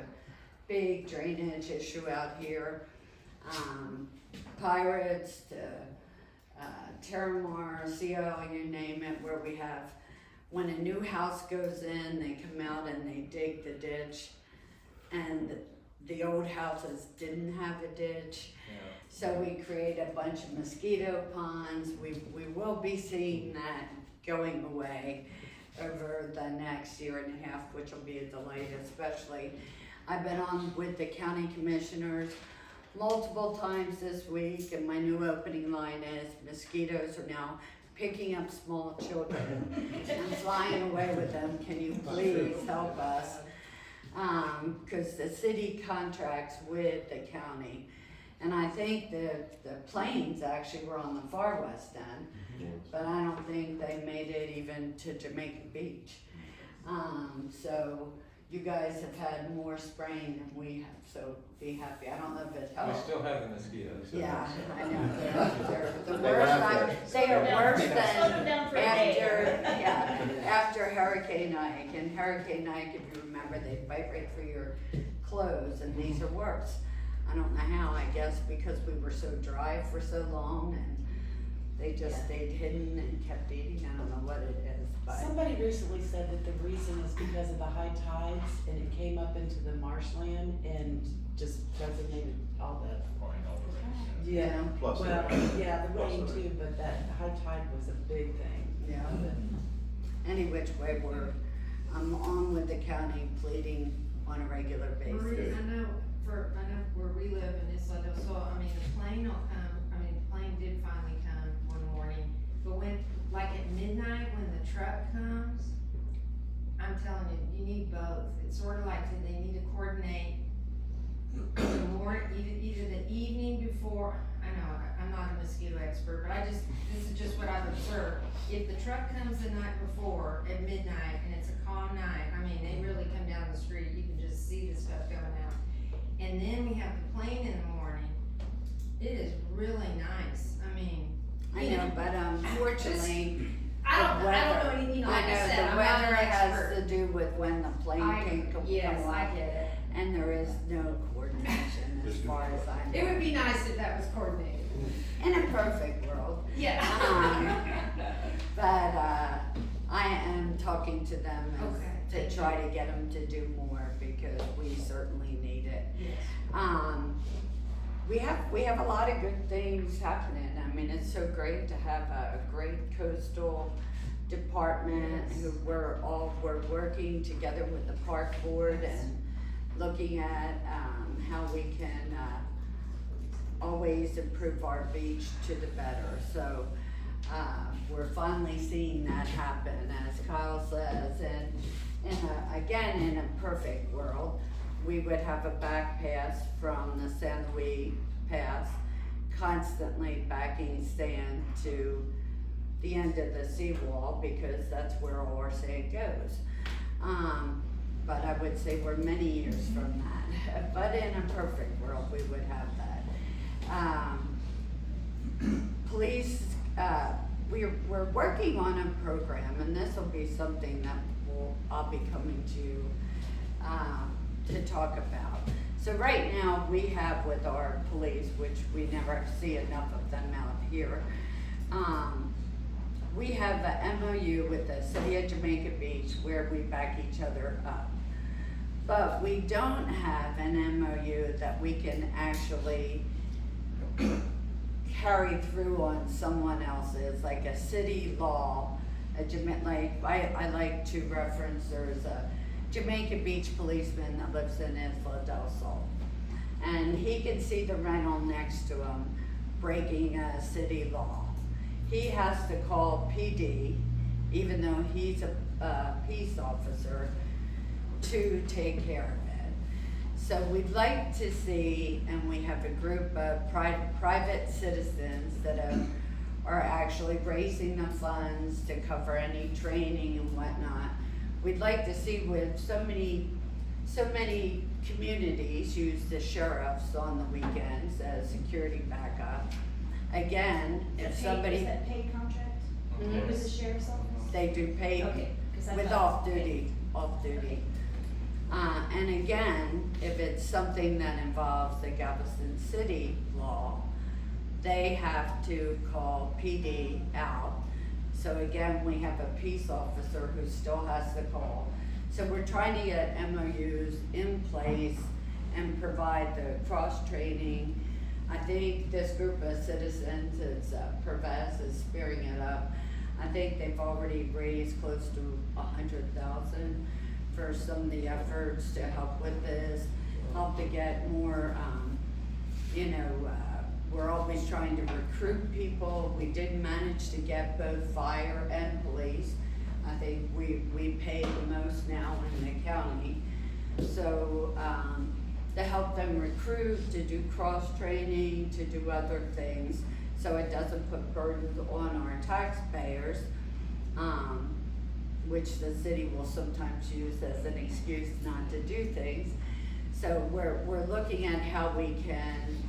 big drainage issue out here. Pirates, Terramar, CO, you name it, where we have, when a new house goes in, they come out and they dig the ditch, and the old houses didn't have a ditch. So we create a bunch of mosquito ponds. We will be seeing that going away over the next year and a half, which will be a delight, especially. I've been on with the county commissioners multiple times this week, and my new opening line is, mosquitoes are now picking up small children and flying away with them. Can you please help us? Because the city contracts with the county. And I think the planes actually were on the far west end, but I don't think they made it even to Jamaica Beach. So you guys have had more spraying than we have, so be happy. I don't know if it We helps. still have the mosquitoes. So Yeah, that's- I know, they're the They worst, laugh at they are worse Slow than them down for a day. after Hurricane Ike. And Hurricane Ike, if you remember, they bite right through your clothes, and these are worse. I don't know how, I guess because we were so dry for so long, and they just stayed hidden and kept eating. I don't know what it is, but. Somebody recently said that the reason is because of the high tides, and it came up into the marshland and just designated all the. Yeah, Plus the well, rain. yeah, the Plus rain the rain. too, but that high tide was a big thing. Yeah. Any which way, I'm on with the county pleading on a regular Marie, basis. I know where we live in Isla del Sol, I mean, the plane will come, the plane did finally come one morning, but when, like at midnight, when the truck comes, I'm telling you, you need both. It's sort of like they need to coordinate the morning, either the evening before, I know, I'm not a mosquito expert, but this is just what I've observed. If the truck comes the night before at midnight and it's a calm night, they really come down the street, you can just see the stuff coming out. And then we have the plane in the morning. It is really nice. I know, but unfortunately, I don't know, like I said, the I'm not weather an has expert. to do with when the plane can come Yes, I up, get it. and there is no coordination as far as I know. It would be nice if that was coordinated. In a perfect world. Yeah. But I am talking to them Okay. to try to get them to do more, because we certainly need it. Yes. We have a lot of good things happening. It's so great to have a great coastal department who we're working together with the park board and looking at how we can always improve our beach to the better. So we're finally seeing that happen, as Kyle says, and again, in a perfect world, we would have a back pass from the San Luis Pass, constantly backing sand to the end of the seawall, because that's where all our sand goes. But I would say we're many years from that. But in a perfect world, we would have that. Police, we're working on a program, and this will be something that I'll be coming to talk about. So right now, we have with our police, which we never see enough of them out here, we have a MOU with the City of Jamaica Beach where we back each other up. But we don't have an MOU that we can actually carry through on someone else's, like a city law, I like to reference, there's a Jamaica Beach policeman that lives in Isla del Sol. And he can see the rental next to him breaking a city law. He has to call PD, even though he's a peace officer, to take care of it. So we'd like to see, and we have a group of private citizens that are actually raising the funds to cover any training and whatnot. We'd like to see with so many communities use the sheriffs on the weekends as security backup. Again, if somebody. Is that paid contract Mhm. with the sheriff's office? They do pay Okay, 'cause I with thought- off duty. And again, if it's something that involves the Galveston City law, they have to call PD out. So again, we have a peace officer who still has to call. So we're trying to get MOUs in place and provide the cross-training. I think this group of citizens, it's Pervez is spearing it up. I think they've already raised close to 100,000 for some of the efforts to help with this, help to get more, we're always trying to recruit people. We did manage to get both fire and police. I think we pay the most now in the county. So, to help them recruit, to do cross-training, to do other things, so it doesn't put burdens on our taxpayers, which the city will sometimes use as an excuse not to do things. So we're looking at how we can,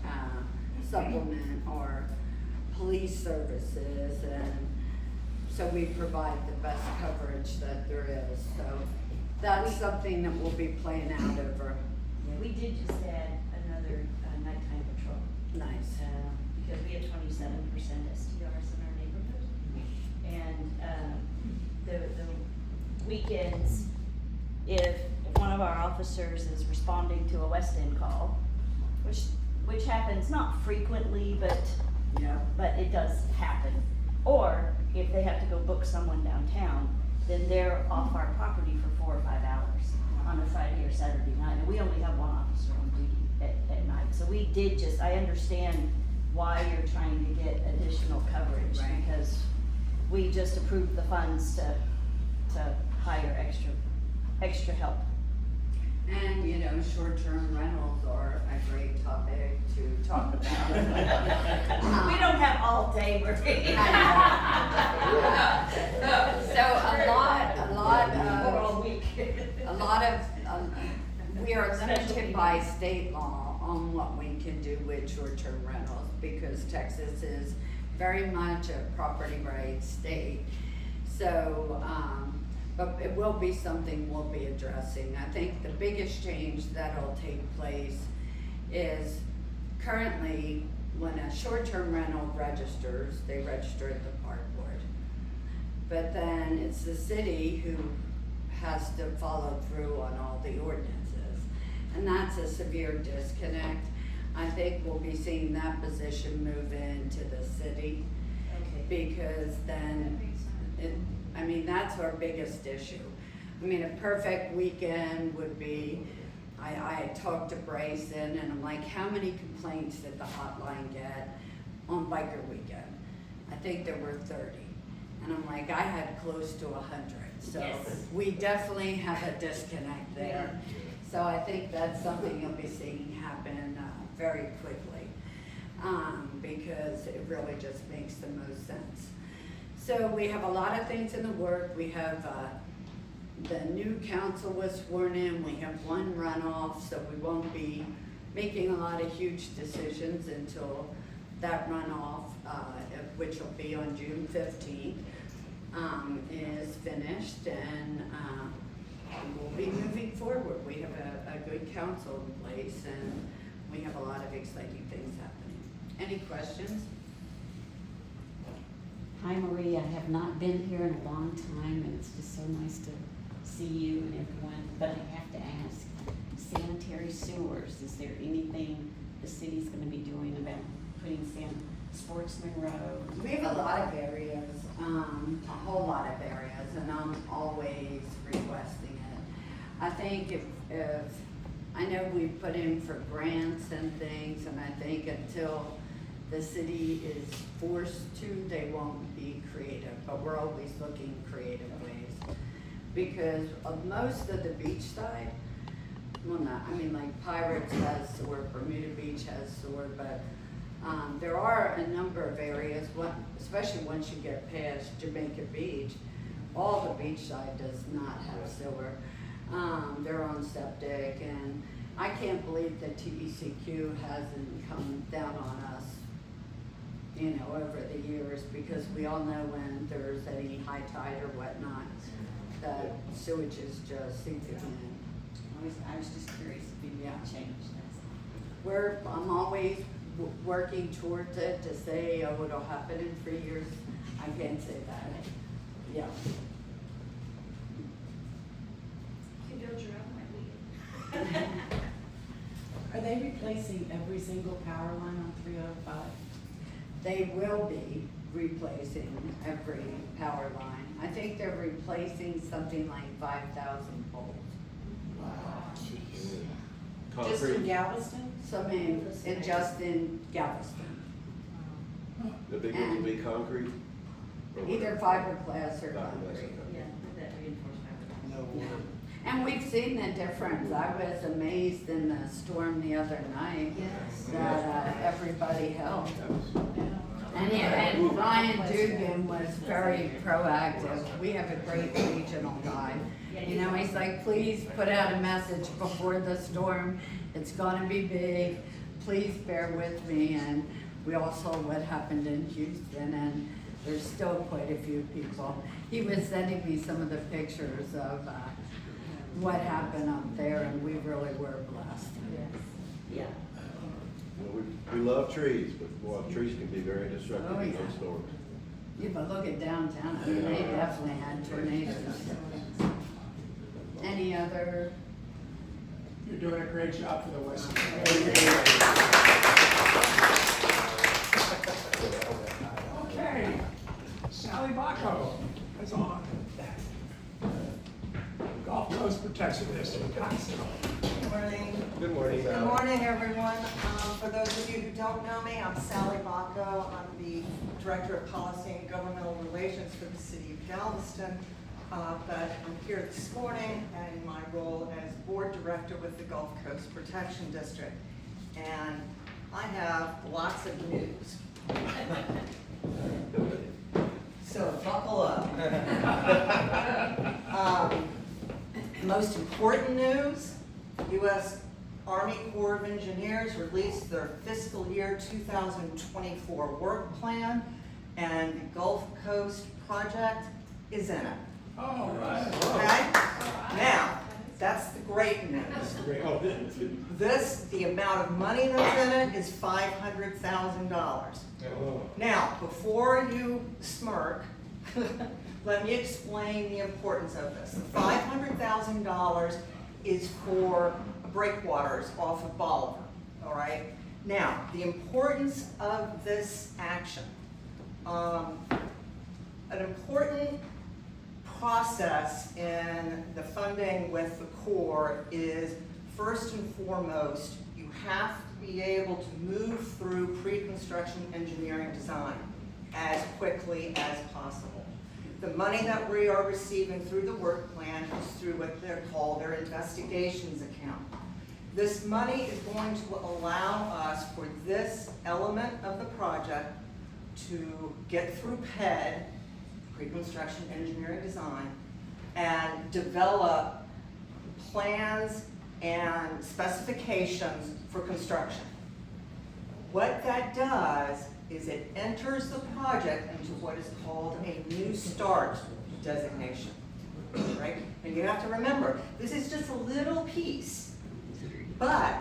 supplement our police services, and so we provide the best coverage that there is. So that's something that we'll be playing out over. Yeah, we did just add another nighttime patrol. Nice. Because we have 27% STRs in our neighborhood. And the weekends, if one of our officers is responding to a West End call, which happens not frequently, but it does happen. Or if they have to go book someone downtown, then they're off our property for 4 or 5 hours on a Friday or Saturday night. And we only have one officer on duty at night. So we did I understand why you're trying to get additional coverage. Right. Because we just approved the funds to hire extra help. And, short-term rentals are a great topic to talk about. We don't have all day, we're So a lot of, we are limited by state law on what we can do with short-term rentals, because Texas is very much a property rights state. So, but it will be something we'll be addressing. I think the biggest change that'll take place is currently when a short-term rental registers, they register at the park board. But then it's the city who has to follow through on all the ordinances. And that's a severe disconnect. I think we'll be seeing that position move into the city. Because then that's our biggest issue. A perfect weekend would be, I talked to Bryson and I'm like, how many complaints did the hotline get on biker weekend? I think there were 30. And I'm like, I had close to 100. So we definitely have a disconnect there. So I think that's something you'll be seeing happen very quickly. Because it really just makes the most sense. So we have a lot of things in the work. We have the new council was sworn in. We have one runoff, so we won't be making a lot of huge decisions until that runoff, which will be on June 15th, is finished, and we'll be moving forward. We have a good council in place, and we have a lot of exciting things happening. Any questions? Hi Marie, I have not been here in a long time and it's just so nice to see you and everyone, but I have to ask, sanitary sewers, is there anything the city's gonna be doing about putting Sportsman Road? We have a lot of areas, a whole lot of areas, and I'm always requesting it. I think if I know we put in for grants and things, and I think until the city is forced to, they won't be creative, but we're always looking creative ways. Because of most of the beach side, well, not, I mean, like Pirates has sewer, Bermuda Beach has sewer, but, there are a number of areas, especially once you get past Jamaica Beach, all the beach side does not have sewer. They're on septic, and I can't believe that TECQ hasn't come down on us, you know, over the years, because we all know when there's any high tide or whatnot, the sewage is just sinking in. I was just curious if you Yeah. changed that. I'm always working towards it to say, oh, it'll happen in 3 years. I can't say that. Yeah. You can build your own like we did. Are they replacing every single power line on 305? They will be replacing every power line. I think they're replacing something like 5,000 poles. Just in Galveston? Some just in Galveston. The big ones will be concrete? Or Either what? fiberglass or Fiberglass, concrete. okay. Yeah, with that reinforced fiber. No. Yeah. And we've seen the difference. I was amazed in the storm the other night Yes. that everybody helped. That was- And Ryan Dugan was very proactive. We have a great regional guy. You know, he's like, please put out a message before the storm. It's gonna be big. Please bear with me. And we all saw what happened in Houston, and there's still quite a few people. He was sending me some of the pictures of what happened up there, and we really were blessed. Yeah. Well, we love trees, but boy, trees can be very destructive Oh, in yeah. those storms. Yeah, but look at downtown. I mean, they definitely had tornadoes. Any other? You're doing a great job for the West. Okay, Sally Bacco is on. Gulf Coast Protection District, Knoxville. Good morning. Good morning, Good Sally. morning, everyone. For those of you who don't know me, I'm Sally Bacco. I'm the Director of Policy and Governmental Relations for the City of Galveston. But I'm here this morning in my role as Board Director with the Gulf Coast Protection District. And I have lots of news. So buckle up. Most important news, U.S. Army Corps of Engineers released their fiscal year 2024 work plan, and the Gulf Coast project is in it. All right. Okay? Now, that's the great news. The amount of money that's in it is $500,000. Now, before you smirk, let me explain the importance of this. The $500,000 is for breakwaters off of Bolivar, all right? Now, the importance of this action. An important process in the funding with the Corps is, first and foremost, you have to be able to move through pre-construction engineering design as quickly as possible. The money that we are receiving through the work plan is through what they're called their investigations account. This money is going to allow us for this element of the project to get through PED, pre-construction engineering design, and develop plans and specifications for construction. What that does is it enters the project into what is called a new start designation, right? And you have to remember, this is just a little piece, but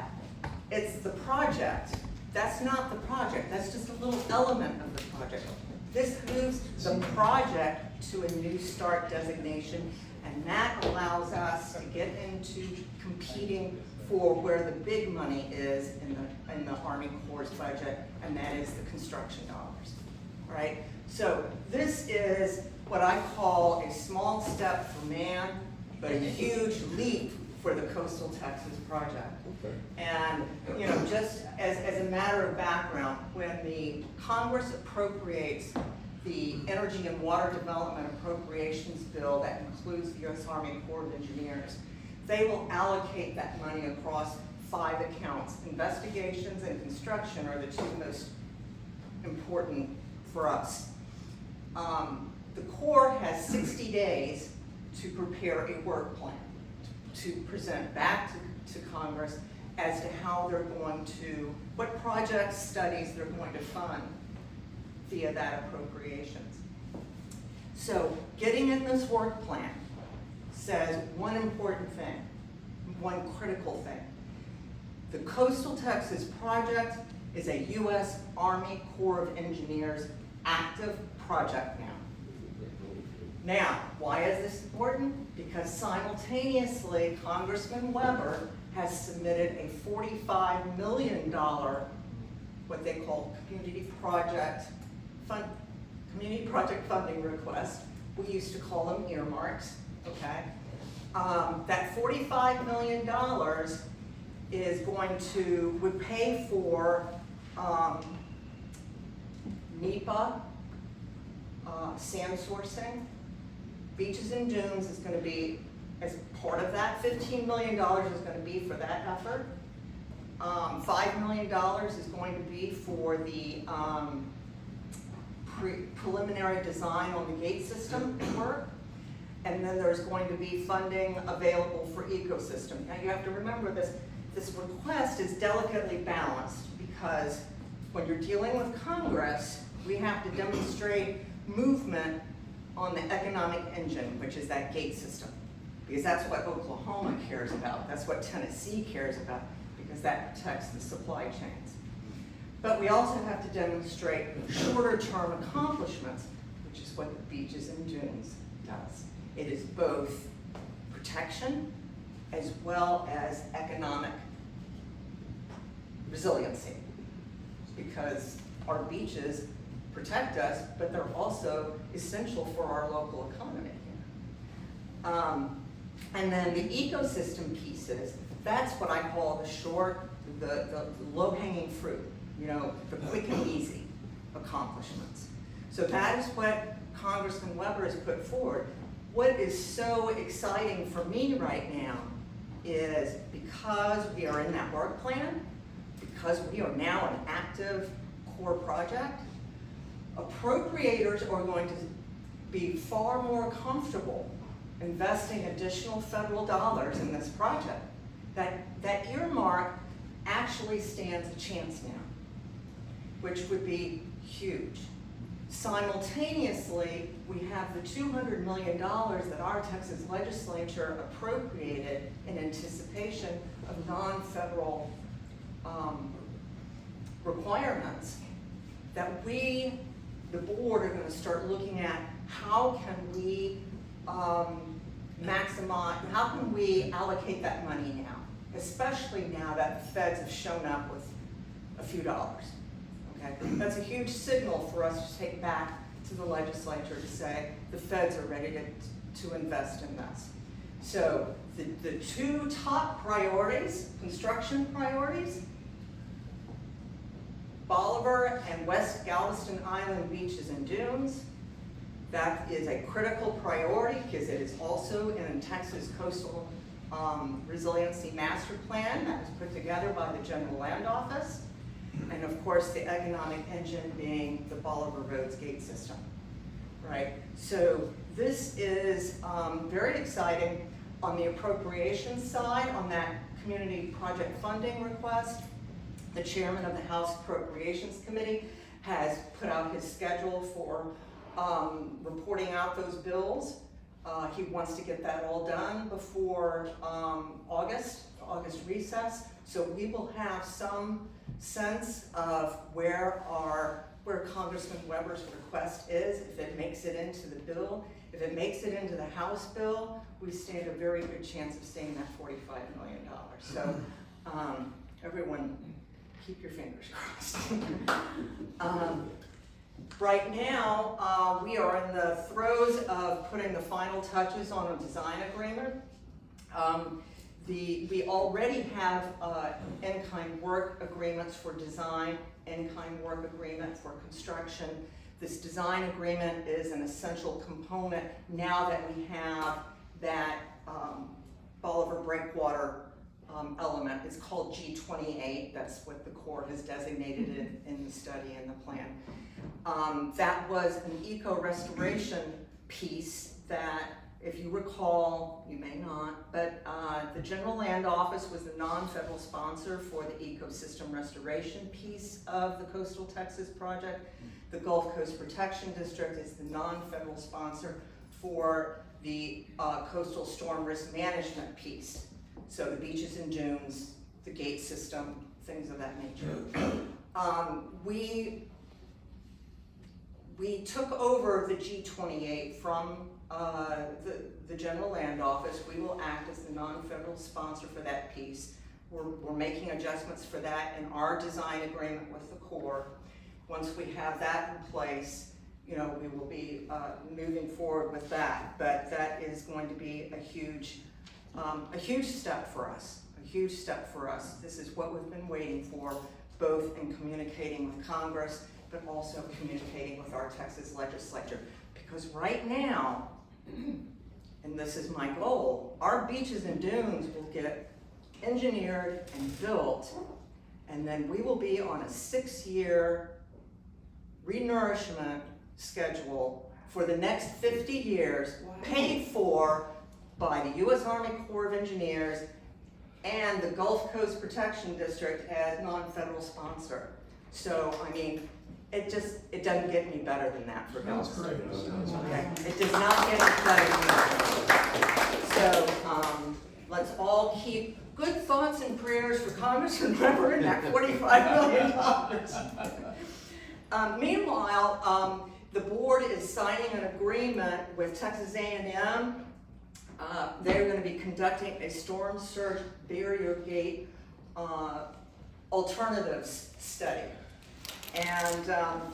it's the project. That's not the project, that's just a little element of the project. This moves the project to a new start designation, and that allows us to get into competing for where the big money is in the Army Corps' budget, and that is the construction dollars, right? So this is what I call a small step for man, but a huge leap for the Coastal Texas project. Okay. And, you know, just as a matter of background, when the Congress appropriates the Energy and Water Development Appropriations Bill that includes the U.S. Army Corps of Engineers, they will allocate that money across 5 accounts. Investigations and construction are the 2 most important for us. The Corps has 60 days to prepare a work plan to present back to Congress as to how they're going to, what projects, studies they're going to fund via that appropriations. So getting in this work plan says one important thing, one critical thing. The Coastal Texas Project is a U.S. Army Corps of Engineers active project now. Now, why is this important? Because simultaneously, Congressman Weber has submitted a $45 million, what they call community project funding request. We used to call them earmarks, okay? That $45 million is would pay for NEPA, sand sourcing, beaches and dunes is going to be, as part of that, $15 million is going to be for that effort. $5 million is going to be for the preliminary design on the gate system work. And then there's going to be funding available for ecosystem. Now you have to remember this request is delicately balanced because when you're dealing with Congress, we have to demonstrate movement on the economic engine, which is that gate system. Because that's what Oklahoma cares about. That's what Tennessee cares about, because that protects the supply chains. But we also have to demonstrate shorter term accomplishments, which is what the beaches and dunes does. It is both protection as well as economic resiliency, because our beaches protect us, but they're also essential for our local economy here. And then the ecosystem pieces, that's what I call the low-hanging fruit, the quick and easy accomplishments. So that is what Congressman Weber has put forward. What is so exciting for me right now is because we are in that work plan, because we are now an active core project, appropriators are going to be far more comfortable investing additional federal dollars in this project. That earmark actually stands a chance now, which would be huge. Simultaneously, we have the $200 million that our Texas legislature appropriated in anticipation of non-federal requirements that we, the board, are going to start looking at how can we maximize, how can we allocate that money now, especially now that the feds have shown up with a few dollars. Okay? That's a huge signal for us to take back to the legislature to say the feds are ready to invest in this. So the 2 top priorities, construction priorities, Bolivar and West Galveston Island beaches and dunes. That is a critical priority because it is also in Texas Coastal Resiliency Master Plan that was put together by the General Land Office. And of course, the economic engine being the Bolivar Roads gate system, right? So this is very exciting on the appropriations side, on that community project funding request. The chairman of the House Appropriations Committee has put out his schedule for reporting out those bills. He wants to get that all done before August recess. So we will have some sense of where Congressman Weber's request is, if it makes it into the bill. If it makes it into the House bill, we stand a very good chance of seeing that $45 million. So everyone, keep your fingers crossed. Right now, we are in the throes of putting the final touches on a design agreement. We already have in-kind work agreements for design, in-kind work agreement for construction. This design agreement is an essential component now that we have that Bolivar breakwater element is called G28. That's what the Corps has designated it in the study and the plan. That was an eco-restoration piece that, if you recall, you may not, but the General Land Office was the non-federal sponsor for the ecosystem restoration piece of the Coastal Texas project. The Gulf Coast Protection District is the non-federal sponsor for the coastal storm risk management piece. So the beaches and dunes, the gate system, things of that nature. We took over the G28 from the General Land Office. We will act as the non-federal sponsor for that piece. We're making adjustments for that in our design agreement with the Corps. Once we have that in place, you know, we will be moving forward with that. But that is going to be a huge step for us. A huge step for us. This is what we've been waiting for, both in communicating with Congress, but also communicating with our Texas legislature. Because right now, and this is my goal, our beaches and dunes will get engineered and built, and then we will be on a 6-year renourishment schedule for the next 50 years, paid for by the U.S. Army Corps of Engineers and the Gulf Coast Protection District as non-federal sponsor. So, I mean, it doesn't get any better than that for Galveston. Okay? It does not get any better than that. So, let's all keep good thoughts and prayers for Congress, remembering that $45 million. Meanwhile, the board is signing an agreement with Texas A&M. They're going to be conducting a storm surge barrier gate alternatives study. And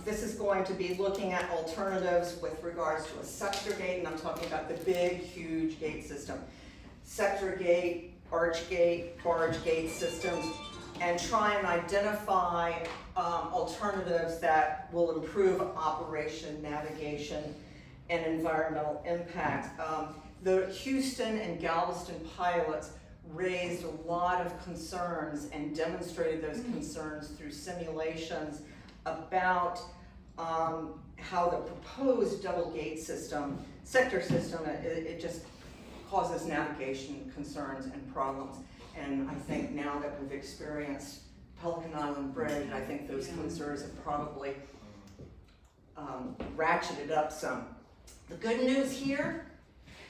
this is going to be looking at alternatives with regards to a sector gate, and I'm talking about the big, huge gate system. Sector gate, arch gate, barge gate systems, and try and identify alternatives that will improve operation, navigation, and environmental impact. The Houston and Galveston pilots raised a lot of concerns and demonstrated those concerns through simulations about how the proposed double gate system, sector system, it just causes navigation concerns and problems. And I think now that we've experienced Pelican Island Bridge, I think those concerns have probably ratcheted up some. The good news here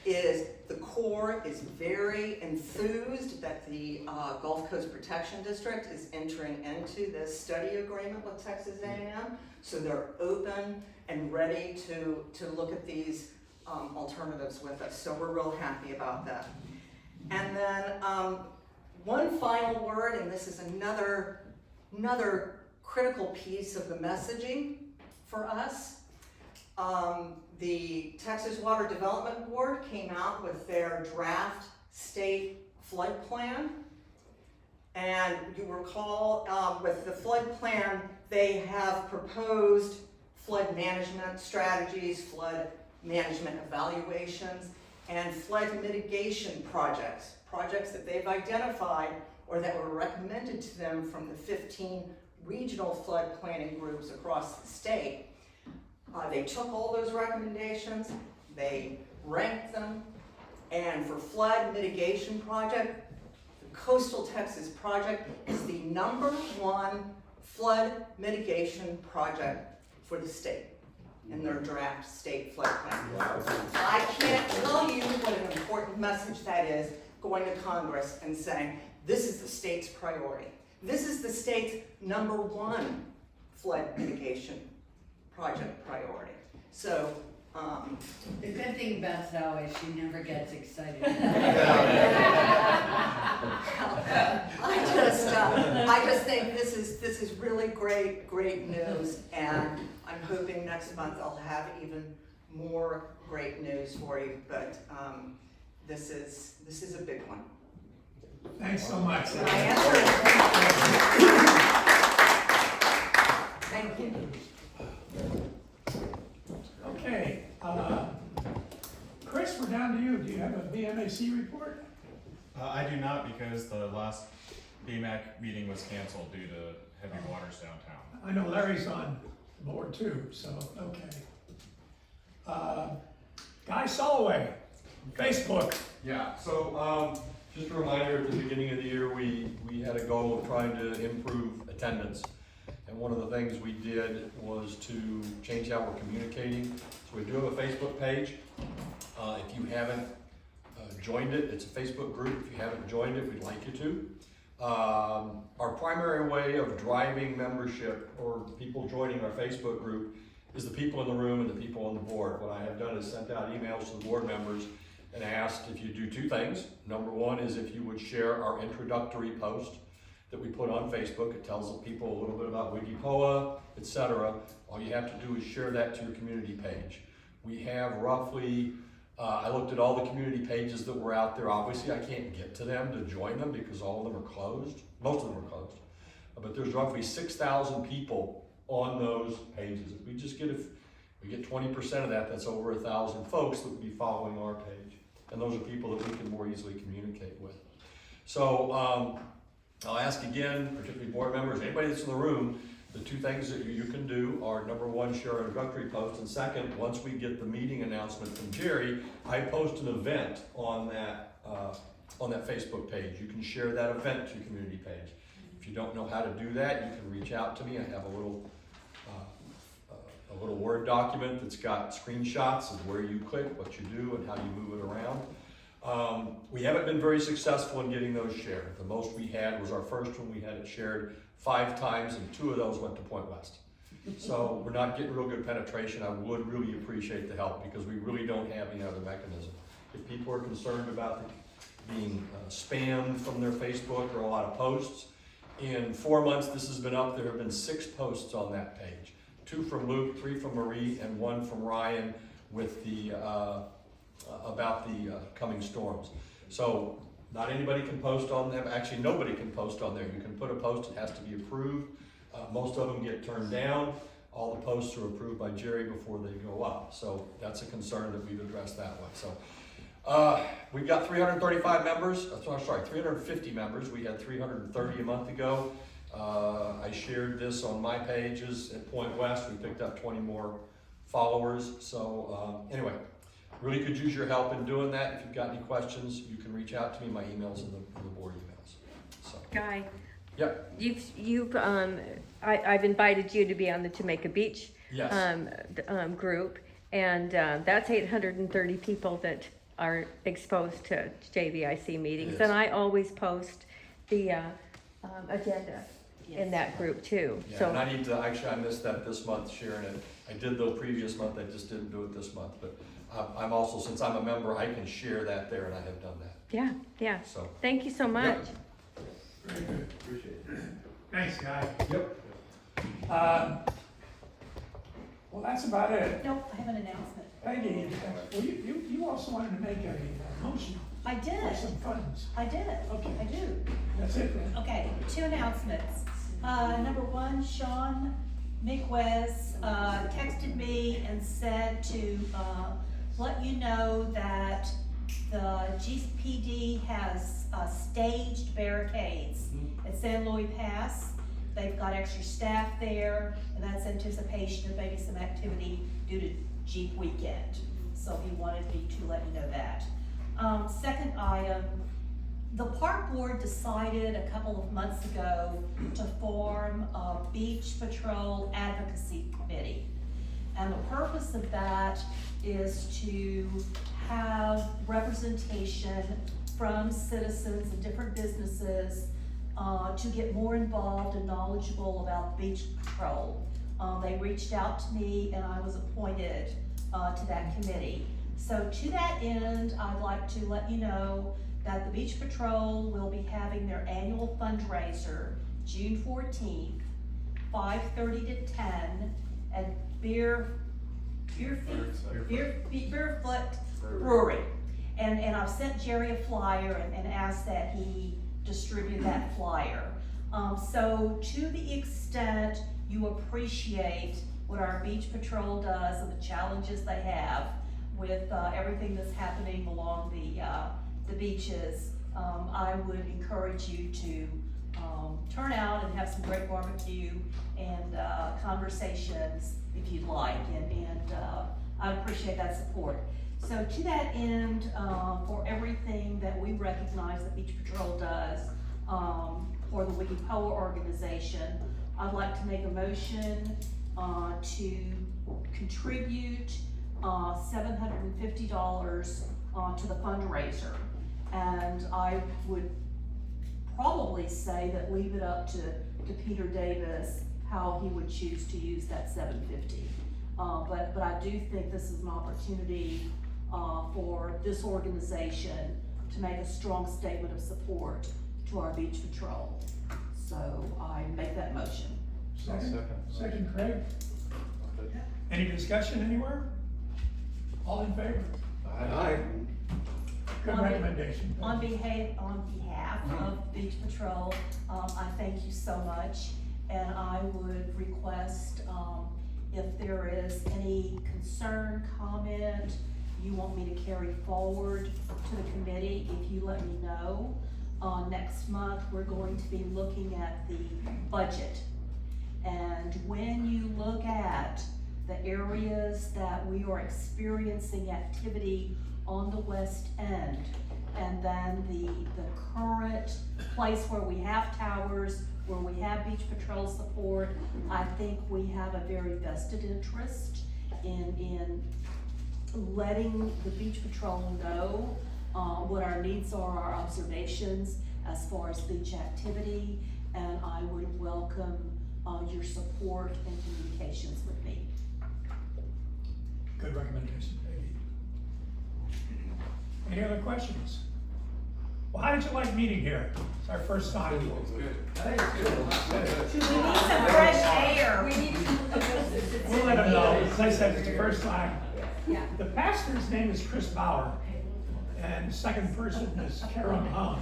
is the Corps is very enthused that the Gulf Coast Protection District is entering into this study agreement with Texas A&M. So they're open and ready to look at these alternatives with us. So we're real happy about that. And then one final word, and this is another critical piece of the messaging for us. The Texas Water Development Board came out with their draft state flood plan. And you recall with the flood plan, they have proposed flood management strategies, flood management evaluations, and flood mitigation projects that they've identified or that were recommended to them from the 15 regional flood planning groups across the state. They took all those recommendations, they ranked them, and for flood mitigation project, the Coastal Texas project is the #1 flood mitigation project for the state in their draft state flood plan. I can't tell you what an important message that is, going to Congress and saying, this is the state's priority. This is the state's #1 flood mitigation project priority. So, the good thing about Zoe is she never gets excited. I just think this is really great news, and I'm hoping next month I'll have even more great news for you. But this is a big one. Thanks so much. Did I answer it? Thank you. Okay, Chris, we're down to you. Do you have a BMAC report? because the last BMAC meeting was canceled due to heavy waters downtown. I know Larry's on the board too, so, okay. Guy Soloway, Facebook. Yeah, so, just a reminder, at the beginning of the year, we had a goal of trying to improve attendance. And one of the things we did was to change how we're communicating. So we do have a Facebook page. If you haven't joined it, it's a Facebook group. If you haven't joined it, we'd like you to. Our primary way of driving membership or people joining our Facebook group is the people in the room and the people on the board. What I have done is sent out emails to the board members and asked if you do two things. Number one is if you would share our introductory post that we put on Facebook. It tells the people a little bit about WGIPOA, etc. All you have to do is share that to your community page. We have roughly, I looked at all the community pages that were out there. Obviously, I can't get to them to join them because all of them are closed. Most of them are closed. But there's roughly 6,000 people on those pages. If we just get, if we get 20% of that, that's over 1,000 folks that would be following our page. And those are people that we can more easily communicate with. So I'll ask again, particularly board members, anybody that's in the room, the two things that you can do are, number one, share an introductory post, and second, once we get the meeting announcement from Jerry, I post an event on that Facebook page. You can share that event to your community page. If you don't know how to do that, you can reach out to me. I have a little Word document that's got screenshots of where you click, what you do, and how you move it around. We haven't been very successful in getting those shared. The most we had was our first one. We had it shared 5 times, and 2 of those went to Point West. So we're not getting real good penetration. I would really appreciate the help because we really don't have any other mechanism. If people are concerned about being spammed from their Facebook or a lot of posts, in 4 months this has been up, there have been 6 posts on that page. 2 from Luke, 3 from Marie, and 1 from Ryan with the about the coming storms. So not anybody can post on them. Actually, nobody can post on there. You can put a post, it has to be approved. Most of them get turned down. All the posts are approved by Jerry before they go up. So that's a concern that we've addressed that way. So we've got 335 members, sorry, 350 members. We had 330 a month ago. I shared this on my pages at Point West. We picked up 20 more followers. So anyway, really could use your help in doing that. If you've got any questions, you can reach out to me. My email's in the board emails. So. Guy. Yep. I've invited you to be on the Jamaica Beach Yes. group, and that's 830 people that are exposed to JVIC meetings, and I always post the agenda in that group too. Yeah, So and I need to, actually I missed that this month, sharing it. I did the previous month, I just didn't do it this month, but I'm also, since I'm a member, I can share that there, and I have done that. yeah. So. Thank you so much. Very good. Appreciate it. Thanks, Guy. Yep. Well, that's about it. Nope, I have an announcement. Peggy, well, you also wanted to make a motion I did. for some funds. I did. Okay. I do. That's it then. Okay, 2 announcements. Number 1, Sean Miguez texted me and said to let you know that the GPD has staged barricades at San Luis Pass. They've got extra staff there, and that's anticipation of maybe some activity due to Jeep weekend. So he wanted me to let you know that. Second item, the park board decided a couple of months ago to form a beach patrol advocacy committee. And the purpose of that is to have representation from citizens and different businesses to get more involved and knowledgeable about beach patrol. They reached out to me and I was appointed to that committee. So to that end, I'd like to let you know that the Beach Patrol will be having their annual fundraiser June 14th, 5:30 to 10 at Beerfoot Brewery. And I've sent Jerry a flyer and asked that he distribute that flyer. So to the extent you appreciate what our Beach Patrol does and the challenges they have with everything that's happening along the beaches, I would encourage you to turn out and have some great barbecue and conversations if you'd like, and I appreciate that support. So to that end, for everything that we recognize that Beach Patrol does for the WGIPOA organization, I'd like to make a motion to contribute $750 to the fundraiser. And I would probably say that leave it up to Peter Davis how he would choose to use that $750. But I do think this is an opportunity for this organization to make a strong statement of support to our beach patrol. So I make that motion. Second, Craig. Any discussion anywhere? All in favor? Aye. Good recommendation. On behalf of Beach Patrol, I thank you so much, and I would request, if there is any concern, comment, you want me to carry forward to the committee, if you let me know. Next month, we're going to be looking at the budget. And when you look at the areas that we are experiencing activity on the west end, and then the current place where we have towers, where we have beach patrol support, I think we have a very vested interest in letting the beach patrol know what our needs are, our observations as far as beach activity, and I would welcome your support and communications with me. Good recommendation, Peggy. Any other questions? Well, how did you like meeting here? It's our first time. We need some fresh air. We need some We'll let them know. As I said, it's the first time. Yeah. The pastor's name is Chris Bauer, and the second person is Kara Mahone,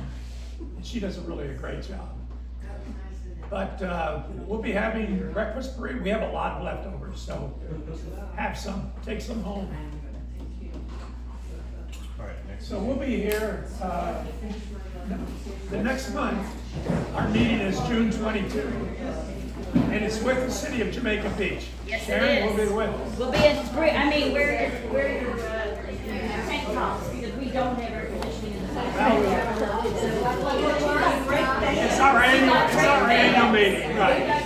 and she does really a great job. But we'll be having breakfast free. We have a lot of leftovers, so have some, take some home. All right, next. So we'll be here, the next month, our meeting is June 22, and it's with the city of Jamaica Beach. Yes, it Sharon will is. be with us. We'll be in spring, wear your tank tops, because we don't have air conditioning in the house. It's our annual meeting, right.